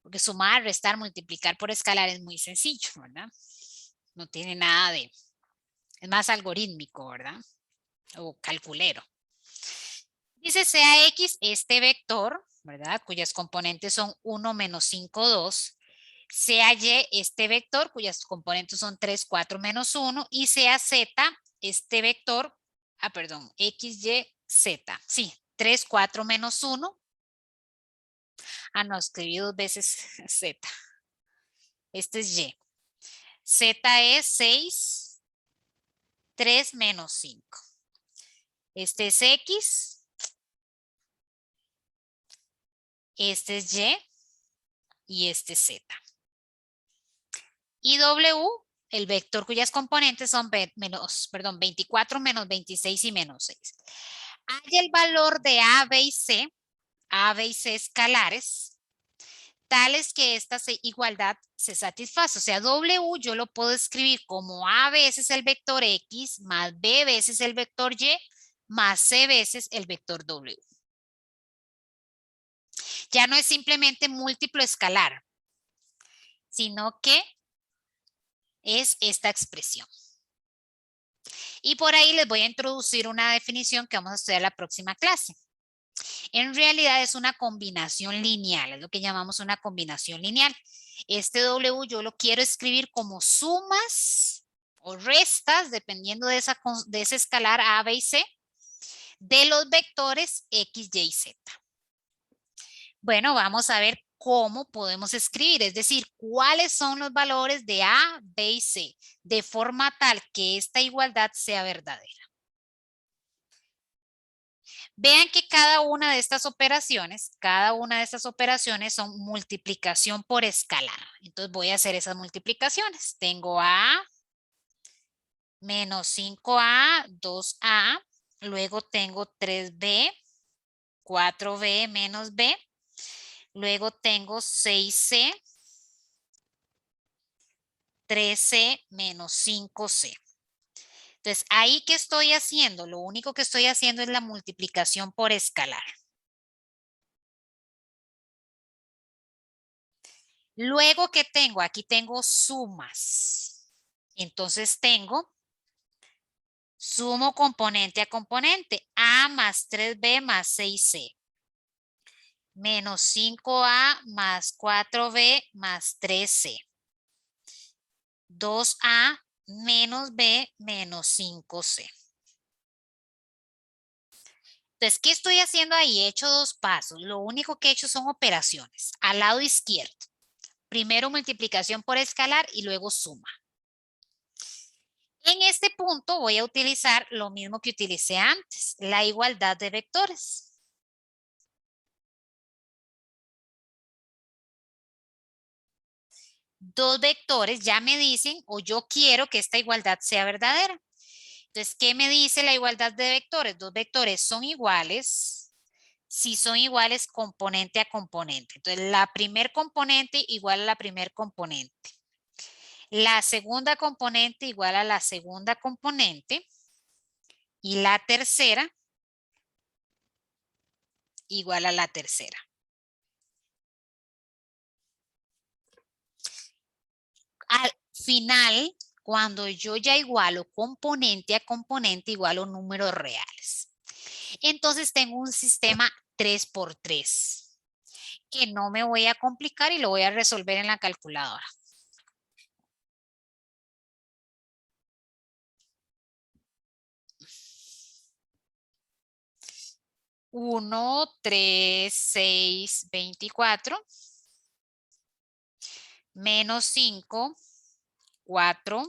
Porque sumar, restar, multiplicar por escalar es muy sencillo, ¿verdad? No tiene nada de... Es más algorítmico, ¿verdad? O calculero. Dice sea X este vector, ¿verdad? Cuyas componentes son 1, menos 5, 2. Sea Y este vector, cuyas componentes son 3, 4, menos 1. Y sea Z este vector, X, Y, Z. Sí, 3, 4, menos 1. Ah, no, escribí 2 veces Z. Este es Y. Z es 6, 3, menos 5. Este es X. Este es y este es Z. Y W, el vector cuyas componentes son 24, menos 26 y menos 6. Hay el valor de A, B y C escalares, tales que esta igualdad se satisface. O sea, W yo lo puedo escribir como A veces el vector X más B veces el vector Y más C veces el vector W. Ya no es simplemente múltiplo escalar, sino que es esta expresión. Y por ahí les voy a introducir una definición que vamos a estudiar la próxima clase. En realidad es una combinación lineal, es lo que llamamos una combinación lineal. Este W yo lo quiero escribir como sumas o restas, dependiendo de ese escalar A, B y C, de los vectores X, Y y Z. Bueno, vamos a ver cómo podemos escribir, es decir, cuáles son los valores de A, B y C, de forma tal que esta igualdad sea verdadera. Vean que cada una de estas operaciones son multiplicación por escalar. Entonces voy a hacer esas multiplicaciones. Tengo A menos 5A, 2A, luego tengo 3B, 4B menos B, luego tengo 6C, 3C menos 5C. Entonces, ahí ¿qué estoy haciendo? Lo único que estoy haciendo es la multiplicación por escalar. Luego, ¿qué tengo? Aquí tengo sumas. Entonces, sumo componente a componente. A más 3B más 6C. Menos 5A más 4B más 3C. 2A menos B menos 5C. Entonces, ¿qué estoy haciendo ahí? He hecho 2 pasos. Lo único que he hecho son operaciones. Al lado izquierdo. Primero multiplicación por escalar y luego suma. En este punto voy a utilizar lo mismo que utilicé antes, la igualdad de vectores. Dos vectores ya me dicen, o yo quiero que esta igualdad sea verdadera. Entonces, ¿qué me dice la igualdad de vectores? Dos vectores son iguales si son iguales componente a componente. Entonces, la primer componente igual a la primer componente. La segunda componente igual a la segunda componente. Y la tercera igual a la tercera. Al final, cuando yo ya igualo componente a componente, igualo números reales. Entonces tengo un sistema 3 por 3 que no me voy a complicar y lo voy a resolver en la calculadora. 1, 3, 6, 24, menos 5, 4,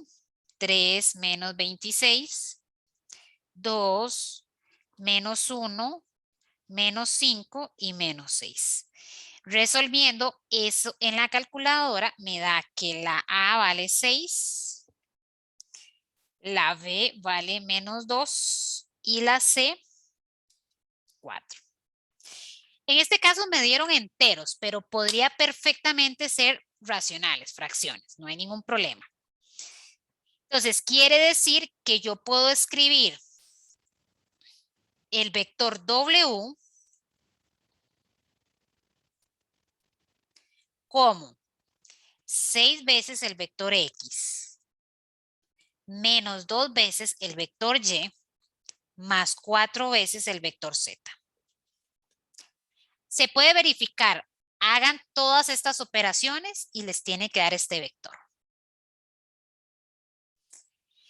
3, menos 26, 2, menos 1, menos 5 y menos 6. Resolviendo eso en la calculadora me da que la A vale 6, la B vale menos 2 y la C 4. En este caso me dieron enteros, pero podría perfectamente ser racionales, fracciones, no hay ningún problema. Entonces quiere decir que yo puedo escribir el vector W como 6 veces el vector X menos 2 veces el vector Y más 4 veces el vector Z. Se puede verificar, hagan todas estas operaciones y les tiene que dar este vector.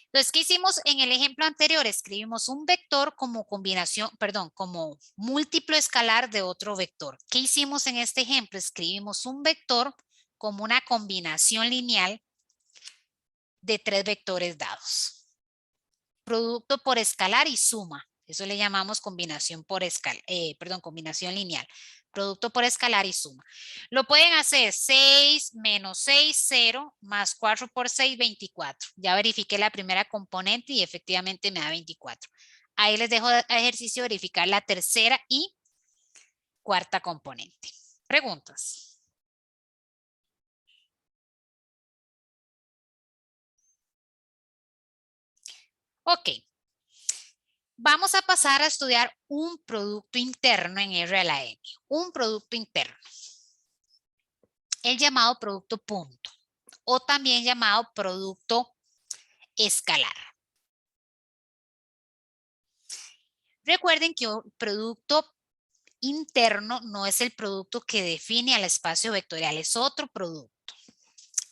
Entonces, ¿qué hicimos en el ejemplo anterior? Escribimos un vector como combinación, perdón, como múltiplo escalar de otro vector. ¿Qué hicimos en este ejemplo? Escribimos un vector como una combinación lineal de 3 vectores dados. Producto por escalar y suma. Eso le llamamos combinación por combinación lineal. Producto por escalar y suma. Lo pueden hacer 6 menos 6, 0, más 4 por 6, 24. Ya verifiqué la primera componente y efectivamente me da 24. Ahí les dejo de ejercicio verificar la tercera y cuarta componente. ¿Preguntas? Ok. Vamos a pasar a estudiar un producto interno en R a la M. Un producto interno. El llamado producto punto o también llamado producto escalar. Recuerden que un producto interno no es el producto que define al espacio vectorial, es otro producto.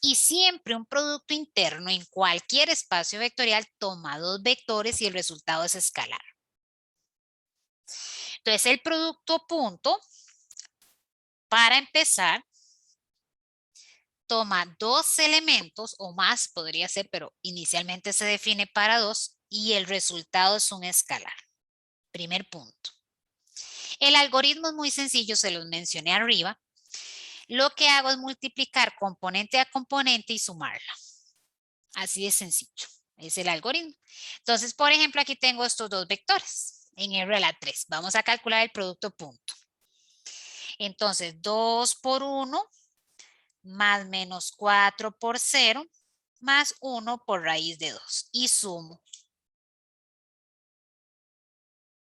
Y siempre un producto interno en cualquier espacio vectorial toma dos vectores y el resultado es escalar. Entonces el producto punto, para empezar, toma dos elementos o más, podría ser, pero inicialmente se define para dos y el resultado es un escalar. Primer punto. El algoritmo es muy sencillo, se los mencioné arriba. Lo que hago es multiplicar componente a componente y sumarla. Así de sencillo. Es el algoritmo. Entonces, por ejemplo, aquí tengo estos dos vectores en R a la 3. Vamos a calcular el producto punto. Entonces, 2 por 1 más menos 4 por 0 más 1 por raíz de 2. Y sumo.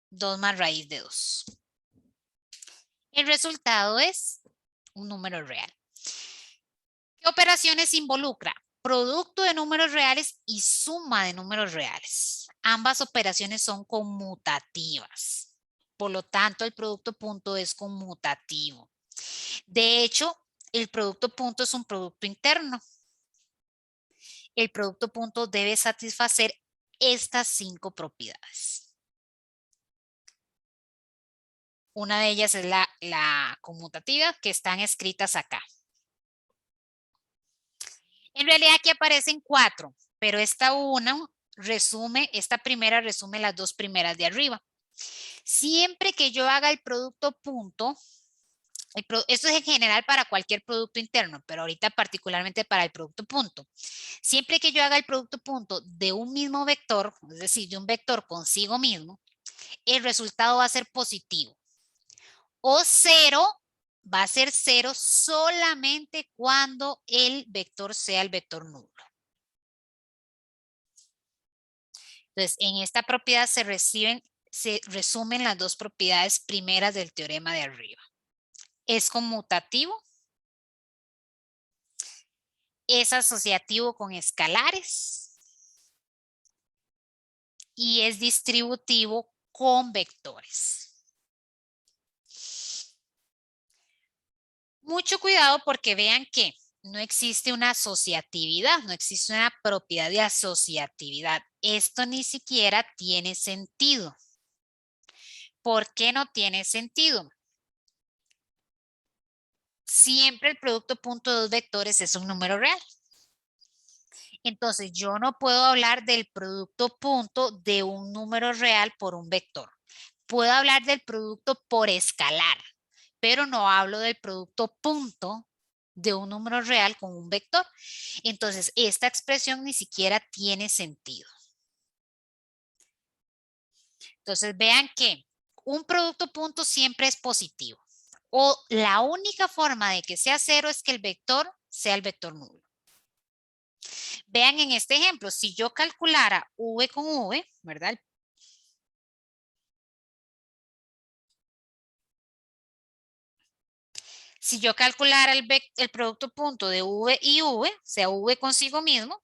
2 más raíz de 2. El resultado es un número real. ¿Qué operaciones involucra? Producto de números reales y suma de números reales. Ambas operaciones son conmutativas. Por lo tanto, el producto punto es conmutativo. De hecho, el producto punto es un producto interno. El producto punto debe satisfacer estas 5 propiedades. Una de ellas es la conmutativa que están escritas acá. En realidad aquí aparecen 4, pero esta una esta primera resume las dos primeras de arriba. Siempre que yo haga el producto punto, esto es en general para cualquier producto interno, pero ahorita particularmente para el producto punto. Siempre que yo haga el producto punto de un mismo vector, es decir, de un vector consigo mismo, el resultado va a ser positivo. O 0 va a ser 0 solamente cuando el vector sea el vector nulo. Entonces, en esta propiedad se resumen las dos propiedades primeras del teorema de arriba. Es conmutativo, es asociativo con escalares y es distributivo con vectores. Mucho cuidado porque vean que no existe una asociatividad, no existe una propiedad de asociatividad. Esto ni siquiera tiene sentido. ¿Por qué no tiene sentido? Siempre el producto punto de dos vectores es un número real. Entonces, yo no puedo hablar del producto punto de un número real por un vector. Puedo hablar del producto por escalar, pero no hablo del producto punto de un número real con un vector. Entonces, esta expresión ni siquiera tiene sentido. Entonces, vean que un producto punto siempre es positivo. O la única forma de que sea cero es que el vector sea el vector nulo. Vean en este ejemplo, si yo calculara v con v, ¿verdad? Si yo calculara el producto punto de v y v, o sea, v consigo mismo,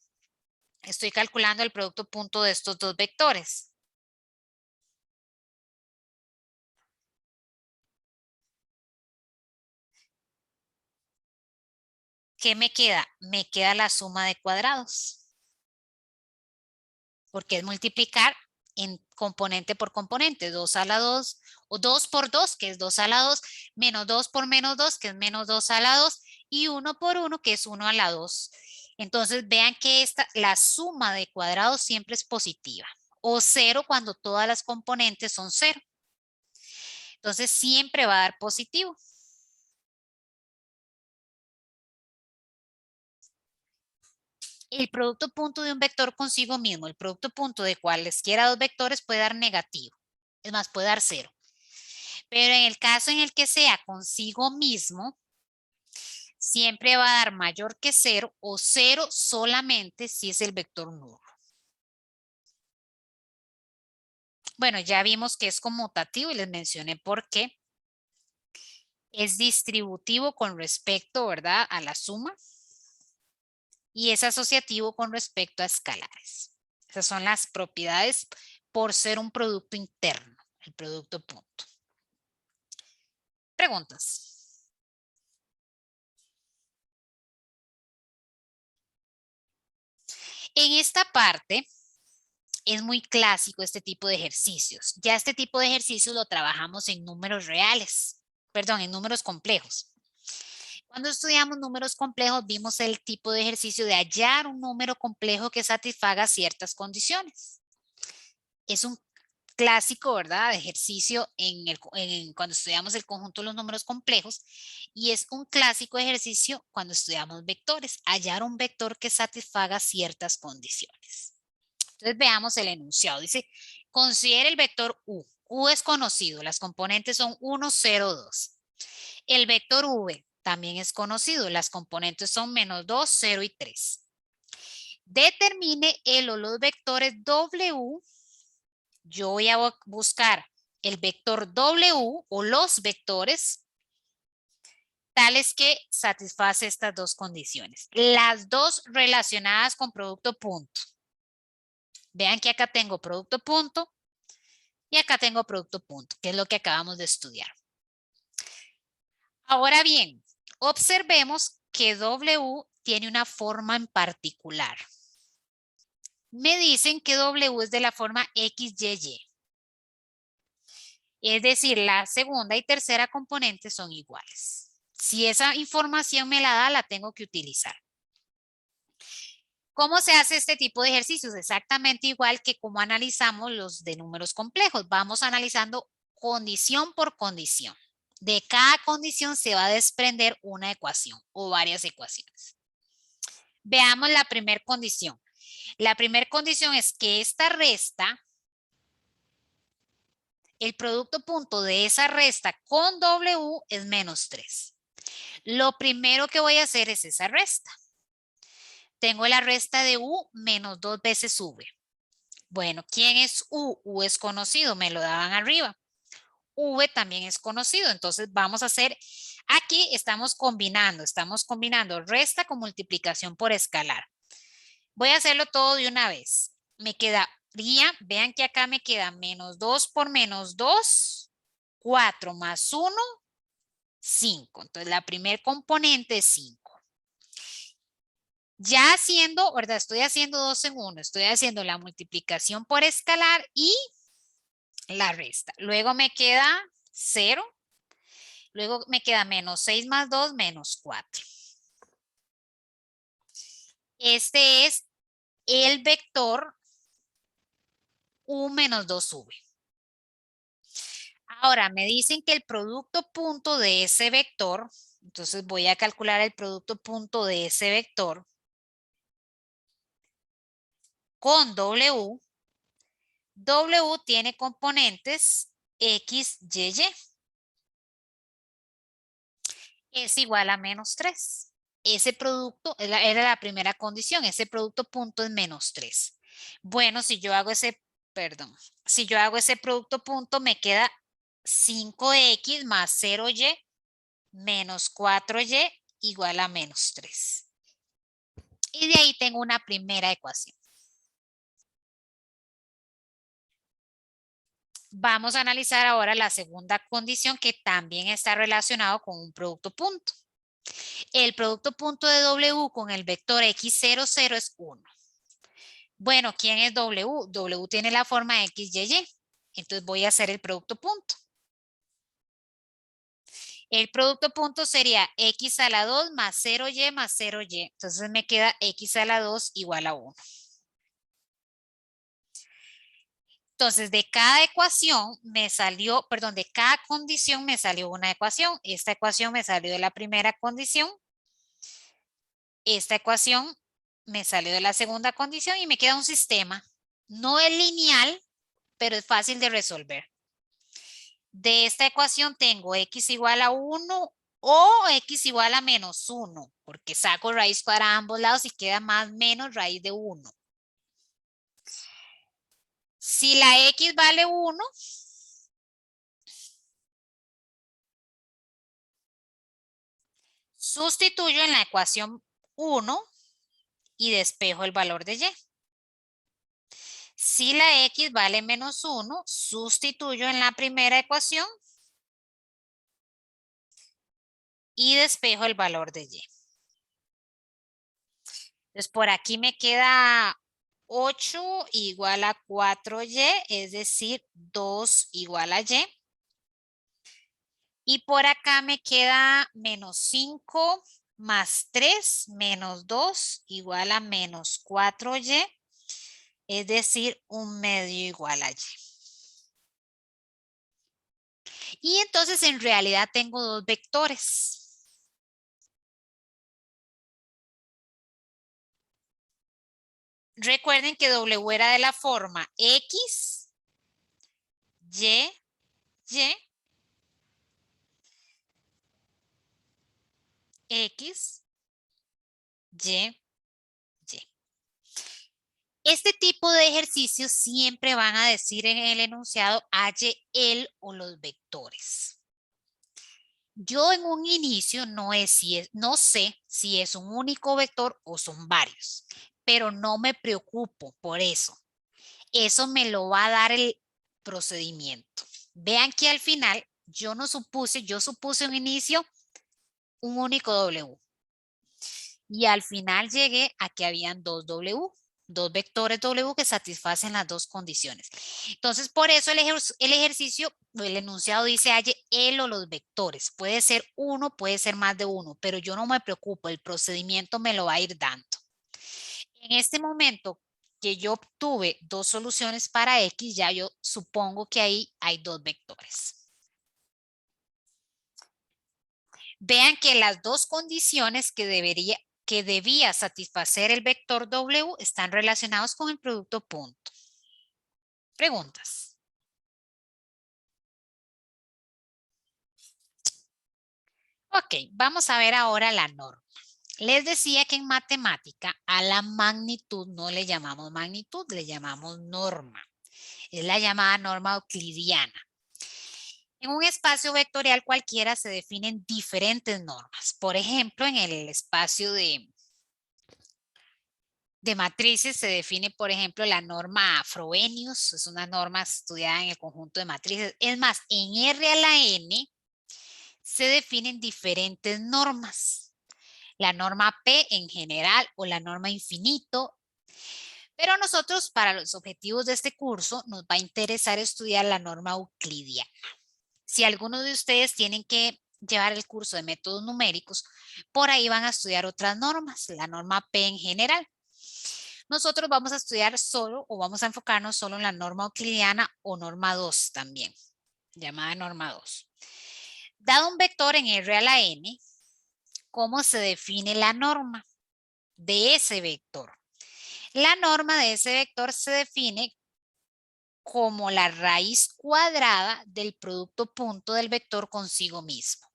estoy calculando el producto punto de estos dos vectores. ¿Qué me queda? Me queda la suma de cuadrados. Porque es multiplicar en componente por componente, 2 a la 2, o 2 por 2, que es 2 a la 2, menos 2 por menos 2, que es menos 2 a la 2, y 1 por 1, que es 1 a la 2. Entonces vean que la suma de cuadrados siempre es positiva, o 0 cuando todas las componentes son 0. Entonces siempre va a dar positivo. El producto punto de un vector consigo mismo, el producto punto de cualesquiera dos vectores puede dar negativo. Es más, puede dar 0. Pero en el caso en el que sea consigo mismo, siempre va a dar mayor que 0 o 0 solamente si es el vector nulo. Bueno, ya vimos que es conmutativo y les mencioné por qué. Es distributivo con respecto, ¿verdad?, a la suma. Y es asociativo con respecto a escalares. Esas son las propiedades por ser un producto interno, el producto punto. Preguntas. En esta parte es muy clásico este tipo de ejercicios. Ya este tipo de ejercicios lo trabajamos en números reales, perdón, en números complejos. Cuando estudiamos números complejos vimos el tipo de ejercicio de hallar un número complejo que satisfaga ciertas condiciones. Es un clásico, ¿verdad?, de ejercicio cuando estudiamos el conjunto de los números complejos, y es un clásico ejercicio cuando estudiamos vectores, hallar un vector que satisfaga ciertas condiciones. Entonces veamos el enunciado. Dice, considere el vector U. U es conocido, las componentes son 1, 0, 2. El vector V también es conocido, las componentes son menos 2, 0 y 3. Determine el o los vectores W. Yo voy a buscar el vector W o los vectores tales que satisface estas dos condiciones. Las dos relacionadas con producto punto. Vean que acá tengo producto punto y acá tengo producto punto, que es lo que acabamos de estudiar. Ahora bien, observemos que W tiene una forma en particular. Me dicen que W es de la forma XYY. Es decir, la segunda y tercera componente son iguales. Si esa información me la da, la tengo que utilizar. ¿Cómo se hace este tipo de ejercicios? Exactamente igual que como analizamos los de números complejos. Vamos analizando condición por condición. De cada condición se va a desprender una ecuación o varias ecuaciones. Veamos la primera condición. La primera condición es que esta resta, el producto punto de esa resta con W es menos 3. Lo primero que voy a hacer es esa resta. Tengo la resta de U menos 2 veces V. Bueno, ¿quién es U? U es conocido, me lo daban arriba. V también es conocido, entonces vamos a hacer, aquí estamos combinando resta con multiplicación por escalar. Voy a hacerlo todo de una vez. Me quedaría, vean que acá me queda menos 2 por menos 2, 4 más 1, 5. Entonces la primer componente es 5. Ya haciendo, ¿verdad? Estoy haciendo 2 en 1. Estoy haciendo la multiplicación por escalar y la resta. Luego me queda 0. Luego me queda menos 6 más 2, menos 4. Este es el vector U menos 2V. Ahora me dicen que el producto punto de ese vector, entonces voy a calcular el producto punto de ese vector con W. W tiene componentes X, Y, Y. Es igual a menos 3. Ese producto era la primera condición, ese producto punto es menos 3. Bueno, si yo hago ese producto punto me queda 5X más 0Y menos 4Y igual a menos 3. Y de ahí tengo una primera ecuación. Vamos a analizar ahora la segunda condición que también está relacionado con un producto punto. El producto punto de W con el vector X00 es 1. Bueno, ¿quién es W? W tiene la forma X, Y, Y. Entonces voy a hacer el producto punto. El producto punto sería X a la 2 más 0Y más 0Y. Entonces me queda X a la 2 igual a 1. Entonces, de cada ecuación me salió, perdón, de cada condición me salió una ecuación. Esta ecuación me salió de la primera condición. Esta ecuación me salió de la segunda condición y me queda un sistema. No es lineal, pero es fácil de resolver. De esta ecuación tengo X igual a 1 o X igual a menos 1, porque saco raíz para ambos lados y queda más menos raíz de 1. Si la X vale 1, sustituyo en la ecuación 1 y despejo el valor de Y. Si la X vale menos 1, sustituyo en la primera ecuación y despejo el valor de Y. Entonces, por aquí me queda 8 igual a 4Y, es decir, 2 igual a Y. Y por acá me queda menos 5 más 3 menos 2 igual a menos 4Y, es decir, 1/2 igual a Y. Y entonces en realidad tengo dos vectores. Recuerden que W era de la forma X, Y, Y, X, Y, Y. Este tipo de ejercicios siempre van a decir en el enunciado halle el o los vectores. Yo en un inicio no sé si es un único vector o son varios, pero no me preocupo por eso. Eso me lo va a dar el procedimiento. Vean que al final yo supuse un inicio un único W. Y al final llegué a que habían dos W, dos vectores W que satisfacen las dos condiciones. Entonces, por eso el ejercicio, el enunciado dice halle el o los vectores. Puede ser uno, puede ser más de uno, pero yo no me preocupo, el procedimiento me lo va a ir dando. En este momento que yo obtuve dos soluciones para X, ya yo supongo que ahí hay dos vectores. Vean que las dos condiciones que debía satisfacer el vector W están relacionados con el producto punto. Preguntas. Ok, vamos a ver ahora la norma. Les decía que en matemática a la magnitud no le llamamos magnitud, le llamamos norma. Es la llamada norma euclidiana. En un espacio vectorial cualquiera se definen diferentes normas. Por ejemplo, en el espacio de matrices se define, por ejemplo, la norma Frobenius, es una norma estudiada en el conjunto de matrices. Es más, en R a la N se definen diferentes normas. La norma P en general o la norma infinito. Pero a nosotros, para los objetivos de este curso, nos va a interesar estudiar la norma euclidiana. Si algunos de ustedes tienen que llevar el curso de métodos numéricos, por ahí van a estudiar otras normas, la norma P en general. Nosotros vamos a estudiar solo o vamos a enfocarnos solo en la norma euclidiana o norma 2 también, llamada norma 2. Dado un vector en R a la N, ¿cómo se define la norma de ese vector? La norma de ese vector se define como la raíz cuadrada del producto punto del vector consigo mismo.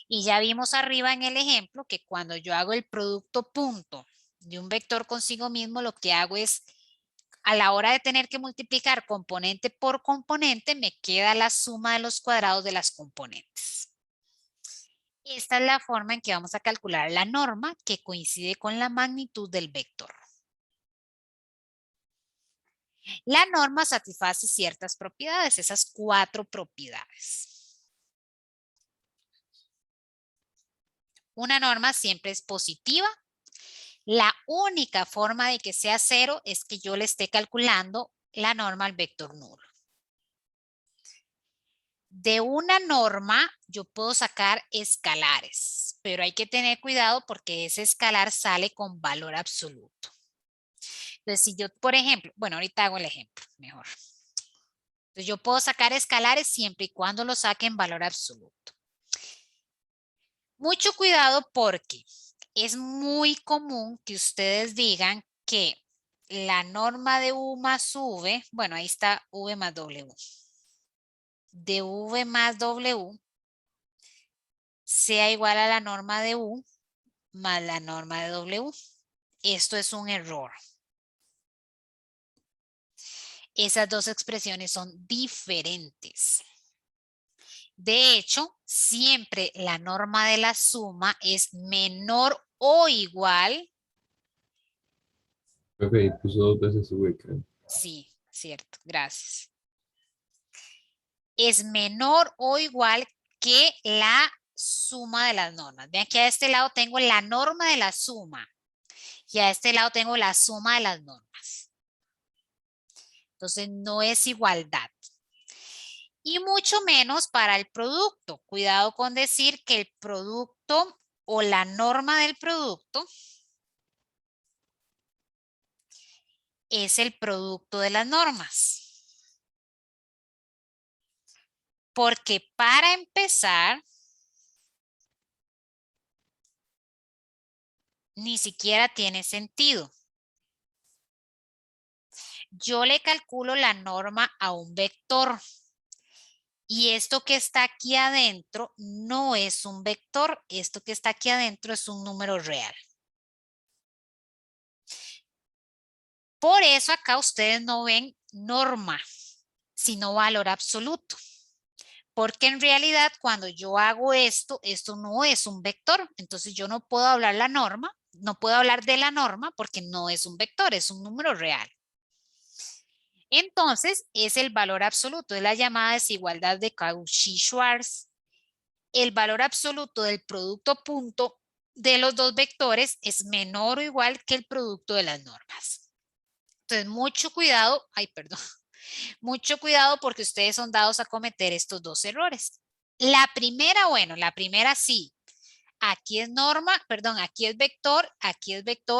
Y ya vimos arriba en el ejemplo que cuando yo hago el producto punto de un vector consigo mismo, lo que hago es, a la hora de tener que multiplicar componente por componente, me queda la suma de los cuadrados de las componentes. Esta es la forma en que vamos a calcular la norma que coincide con la magnitud del vector. La norma satisface ciertas propiedades, esas 4 propiedades. Una norma siempre es positiva. La única forma de que sea 0 es que yo le esté calculando la norma al vector nulo. De una norma yo puedo sacar escalares, pero hay que tener cuidado porque ese escalar sale con valor absoluto. Entonces, si yo, por ejemplo, bueno, ahorita hago el ejemplo mejor. Entonces, yo puedo sacar escalares siempre y cuando lo saque en valor absoluto. Mucho cuidado porque es muy común que ustedes digan que la norma de U más V, bueno, ahí está V más W. De V más W sea igual a la norma de U más la norma de W. Esto es un error. Esas dos expresiones son diferentes. De hecho, siempre la norma de la suma es menor o igual. Ok, puso 2 veces V, creo. Sí, cierto, gracias. Es menor o igual que la suma de las normas. Vean que a este lado tengo la norma de la suma y a este lado tengo la suma de las normas. Entonces no es igualdad. Y mucho menos para el producto. Cuidado con decir que el producto o la norma del producto es el producto de las normas. Porque para empezar, ni siquiera tiene sentido. Yo le calculo la norma a un vector. Y esto que está aquí adentro no es un vector. Esto que está aquí adentro es un número real. Por eso acá ustedes no ven norma, sino valor absoluto. Porque en realidad cuando yo hago esto, esto no es un vector. Entonces yo no puedo hablar la norma, no puedo hablar de la norma porque no es un vector, es un número real. Entonces es el valor absoluto, es la llamada desigualdad de Cauchy-Schwarz. El valor absoluto del producto punto de los dos vectores es menor o igual que el producto de las normas. Entonces mucho cuidado, mucho cuidado porque ustedes son dados a cometer estos dos errores. La primera, bueno, la primera sí. aquí es norma, perdón, aquí es vector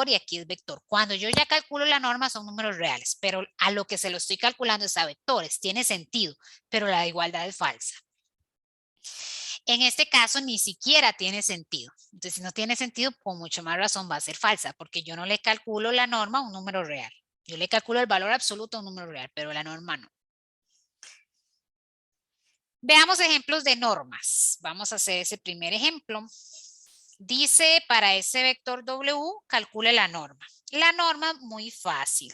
y aquí es vector. Cuando yo ya calculo la norma son números reales, pero a lo que se lo estoy calculando es a vectores, tiene sentido, pero la igualdad es falsa. En este caso ni siquiera tiene sentido. Entonces, si no tiene sentido, con mucho más razón va a ser falsa, porque yo no le calculo la norma a un número real. Yo le calculo el valor absoluto a un número real, pero la norma no. Veamos ejemplos de normas. Vamos a hacer ese primer ejemplo. Dice para ese vector W, calcule la norma. La norma muy fácil.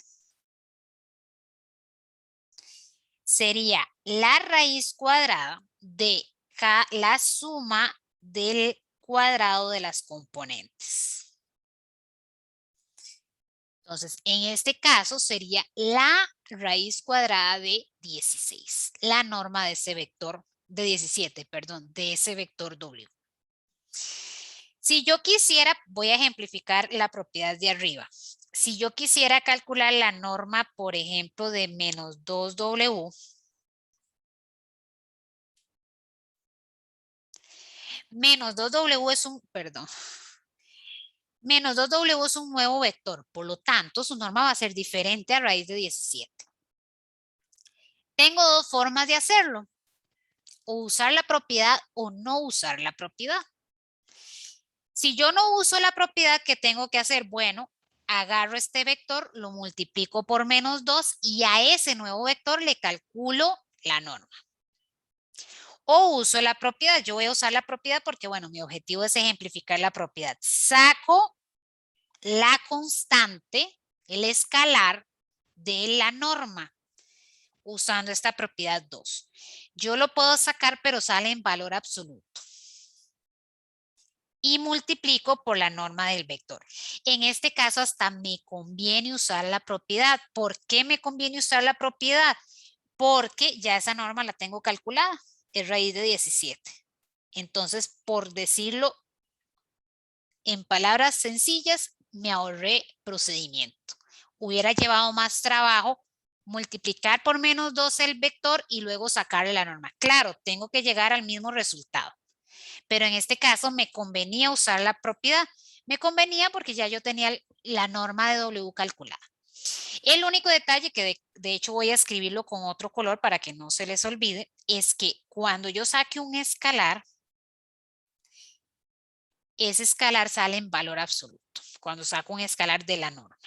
Sería la raíz cuadrada de la suma del cuadrado de las componentes. Entonces, en este caso sería la raíz cuadrada de 16, la norma de ese vector, de 17, perdón, de ese vector W. Si yo quisiera, voy a ejemplificar la propiedad de arriba. Si yo quisiera calcular la norma, por ejemplo, de menos 2W, menos 2W es un, perdón, menos 2W es un nuevo vector, por lo tanto, su norma va a ser diferente a raíz de 17. Tengo dos formas de hacerlo, o usar la propiedad o no usar la propiedad. Si yo no uso la propiedad, ¿qué tengo que hacer? Bueno, agarro este vector, lo multiplico por menos 2 y a ese nuevo vector le calculo la norma. O uso la propiedad. Yo voy a usar la propiedad porque, bueno, mi objetivo es ejemplificar la propiedad. Saco la constante, el escalar de la norma usando esta propiedad 2. Yo lo puedo sacar, pero sale en valor absoluto. Y multiplico por la norma del vector. En este caso hasta me conviene usar la propiedad. ¿Por qué me conviene usar la propiedad? Porque ya esa norma la tengo calculada, es raíz de 17. Entonces, por decirlo en palabras sencillas, me ahorré procedimiento. Hubiera llevado más trabajo multiplicar por menos 2 el vector y luego sacarle la norma. Claro, tengo que llegar al mismo resultado. Pero en este caso me convenía usar la propiedad. Me convenía porque ya yo tenía la norma de W calculada. El único detalle que de hecho voy a escribirlo con otro color para que no se les olvide, es que cuando yo saque un escalar, ese escalar sale en valor absoluto. Cuando saco un escalar de la norma,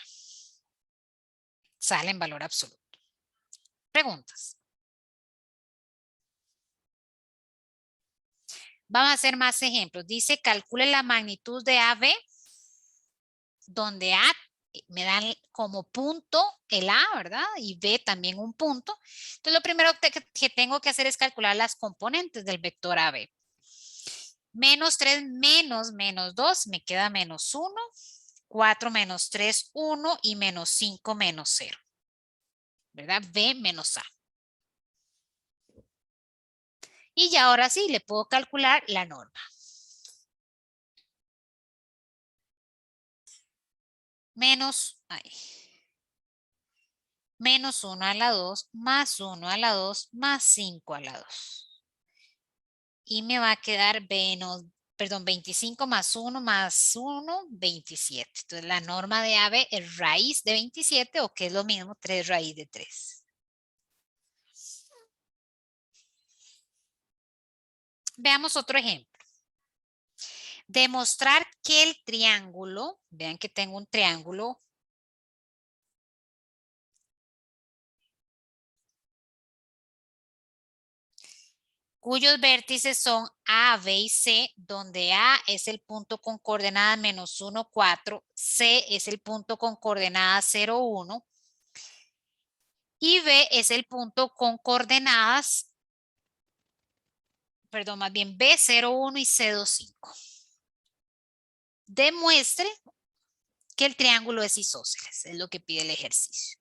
sale en valor absoluto. Preguntas. Vamos a hacer más ejemplos. Dice, calcule la magnitud de AB, donde A me dan como punto el A, ¿verdad? Y B también un punto. Entonces, lo primero que tengo que hacer es calcular las componentes del vector AB. Menos 3 menos 2 me queda menos 1. 4 menos 3, 1 y menos 5 menos 0. ¿Verdad? B menos A. Y ya ahora sí le puedo calcular la norma. Menos 1 a la 2 más 1 a la 2 más 5 a la 2. Y me va a quedar 25 más 1 más 1, 27. Entonces la norma de AB es raíz de 27 o que es lo mismo 3 raíz de 3. Veamos otro ejemplo. Demostrar que el triángulo, vean que tengo un triángulo, cuyos vértices son A, B y C, donde A es el punto con coordenadas menos 1, 4, C es el punto con coordenadas 0, 1 y B es el punto con coordenadas, perdón, más bien B, 0, 1 y C, 2, 5. Demuestre que el triángulo es isósceles, es lo que pide el ejercicio.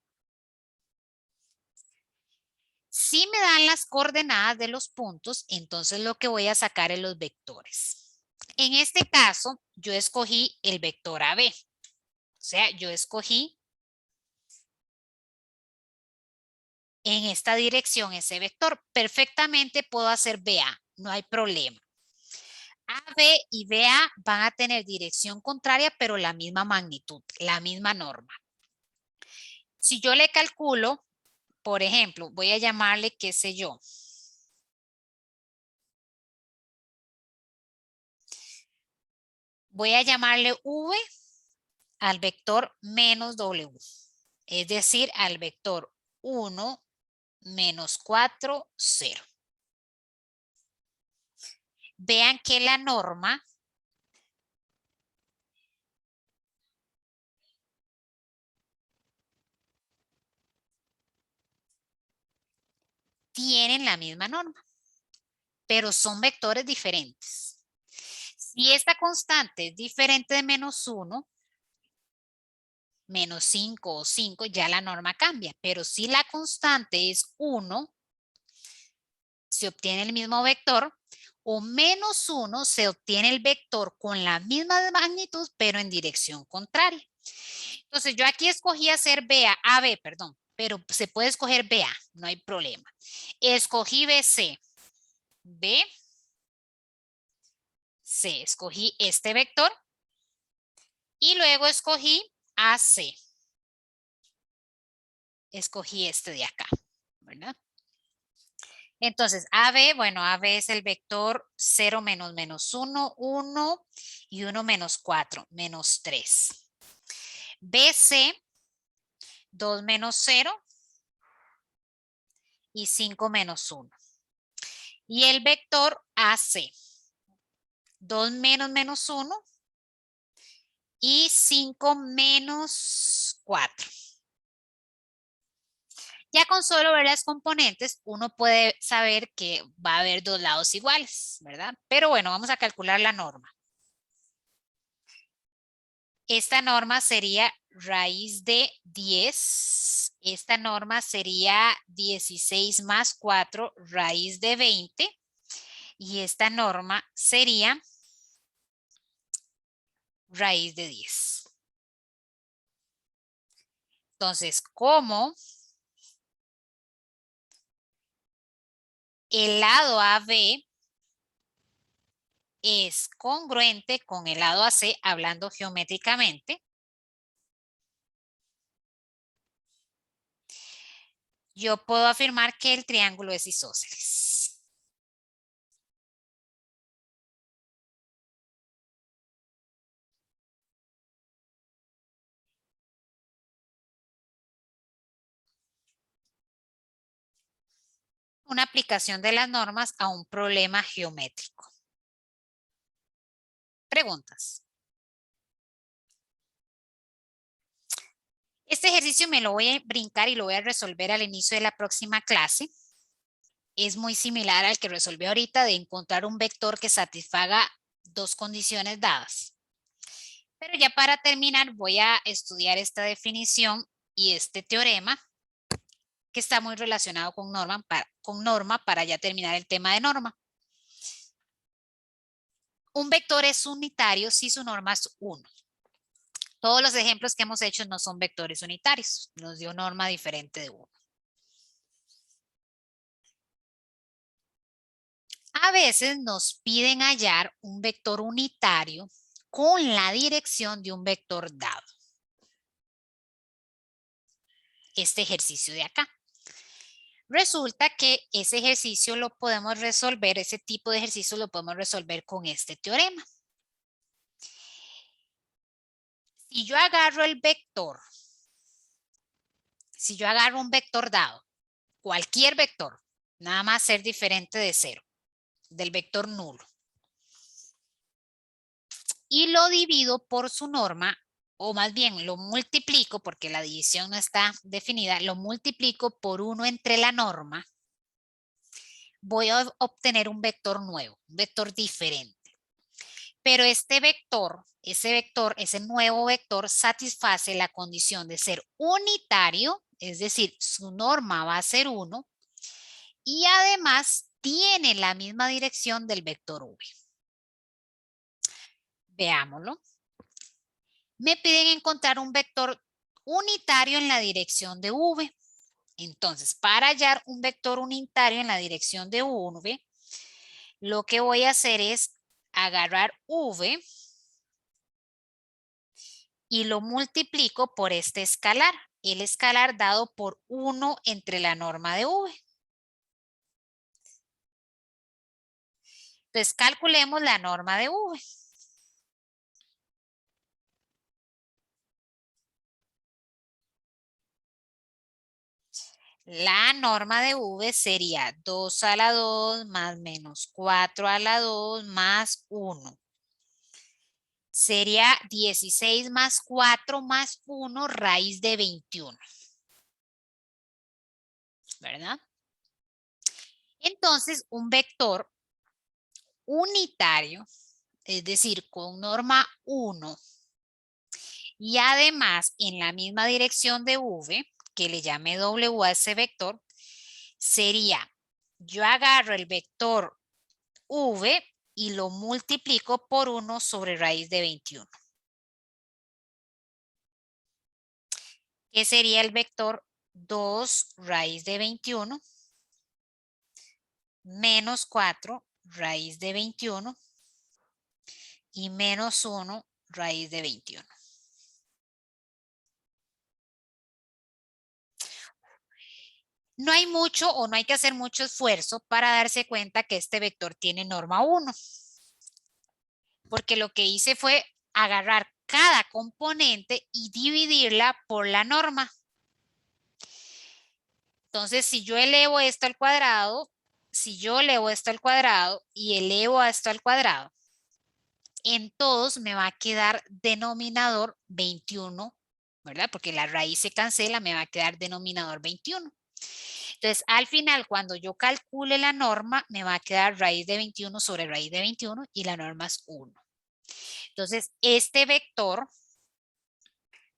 Si me dan las coordenadas de los puntos, entonces lo que voy a sacar es los vectores. En este caso, yo escogí el vector AB. O sea, yo escogí en esta dirección ese vector. Perfectamente puedo hacer BA, no hay problema. AB y BA van a tener dirección contraria, pero la misma magnitud, la misma norma. Si yo le calculo, por ejemplo, voy a llamarle, qué sé yo, voy a llamarle V al vector menos W, es decir, al vector 1, menos 4, 0. Vean que la norma tienen la misma norma, pero son vectores diferentes. Si esta constante es diferente de menos 1, menos 5 o 5, ya la norma cambia. Pero si la constante es 1, se obtiene el mismo vector, o menos 1 se obtiene el vector con la misma magnitud, pero en dirección contraria. Entonces, yo aquí escogí hacer AB, perdón, pero se puede escoger BA, no hay problema. Escogí BC, B, C, escogí este vector y luego escogí AC. Escogí este de acá, ¿verdad? Entonces, AB, bueno, AB es el vector 0 menos menos 1, 1 y 1 menos 4, menos 3. BC, 2 menos 0 y 5 menos 1. Y el vector AC, 2 menos menos 1 y 5 menos 4. Ya con solo ver las componentes, uno puede saber que va a haber dos lados iguales, ¿verdad? Pero bueno, vamos a calcular la norma. Esta norma sería raíz de 10. Esta norma sería 16 más 4, raíz de 20. Y esta norma sería raíz de 10. Entonces, como el lado AB es congruente con el lado AC, hablando geométricamente, yo puedo afirmar que el triángulo es isósceles. Una aplicación de las normas a un problema geométrico. Preguntas. Este ejercicio me lo voy a brincar y lo voy a resolver al inicio de la próxima clase. Es muy similar al que resolví ahorita de encontrar un vector que satisfaga dos condiciones dadas. Pero ya para terminar voy a estudiar esta definición y este teorema que está muy relacionado con norma para ya terminar el tema de norma. Un vector es unitario si su norma es 1. Todos los ejemplos que hemos hecho no son vectores unitarios. Nos dio norma diferente de 1. A veces nos piden hallar un vector unitario con la dirección de un vector dado. Este ejercicio de acá. Resulta que ese ejercicio lo podemos resolver, ese tipo de ejercicio lo podemos resolver con este teorema. Si yo agarro el vector, si yo agarro un vector dado, cualquier vector, nada más ser diferente de 0, del vector nulo, y lo divido por su norma, o más bien lo multiplico, porque la división no está definida, lo multiplico por 1 entre la norma, voy a obtener un vector nuevo, un vector diferente. Pero este vector, ese nuevo vector satisface la condición de ser unitario, es decir, su norma va a ser 1 y además tiene la misma dirección del vector V. Veámoslo. Me piden encontrar un vector unitario en la dirección de V. Entonces, para hallar un vector unitario en la dirección de V, lo que voy a hacer es agarrar V y lo multiplico por este escalar. El escalar dado por 1 entre la norma de V. Entonces, calculemos la norma de V. La norma de V sería 2 a la 2 más menos 4 a la 2 más 1. Sería 16 más 4 más 1 raíz de 21. ¿Verdad? Entonces, un vector unitario, es decir, con norma 1, y además en la misma dirección de V, que le llame W a ese vector, sería, yo agarro el vector V y lo multiplico por 1 sobre raíz de 21. ¿Qué sería el vector 2 raíz de 21 menos 4 raíz de 21 y menos 1 raíz de 21? No hay mucho o no hay que hacer mucho esfuerzo para darse cuenta que este vector tiene norma 1. Porque lo que hice fue agarrar cada componente y dividirla por la norma. Entonces, si yo elevo esto al cuadrado, si yo elevo esto al cuadrado y elevo a esto al cuadrado, en todos me va a quedar denominador 21, ¿verdad? Porque la raíz se cancela, me va a quedar denominador 21. Entonces, al final, cuando yo calcule la norma, me va a quedar raíz de 21 sobre raíz de 21 y la norma es 1. Entonces, este vector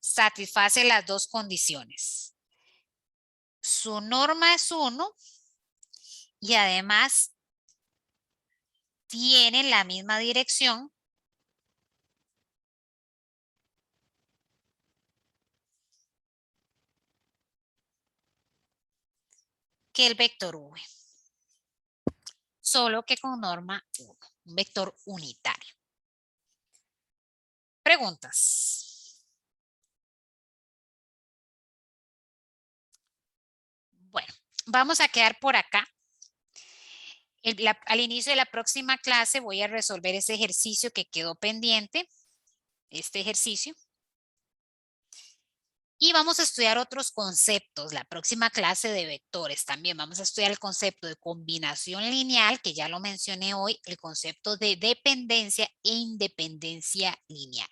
satisface las dos condiciones. Su norma es 1 y además tiene la misma dirección que el vector V, solo que con norma 1, un vector unitario. Preguntas. Bueno, vamos a quedar por acá. Al inicio de la próxima clase voy a resolver ese ejercicio que quedó pendiente, este ejercicio. Y vamos a estudiar otros conceptos, la próxima clase de vectores también. Vamos a estudiar el concepto de combinación lineal, que ya lo mencioné hoy, el concepto de dependencia e independencia lineal.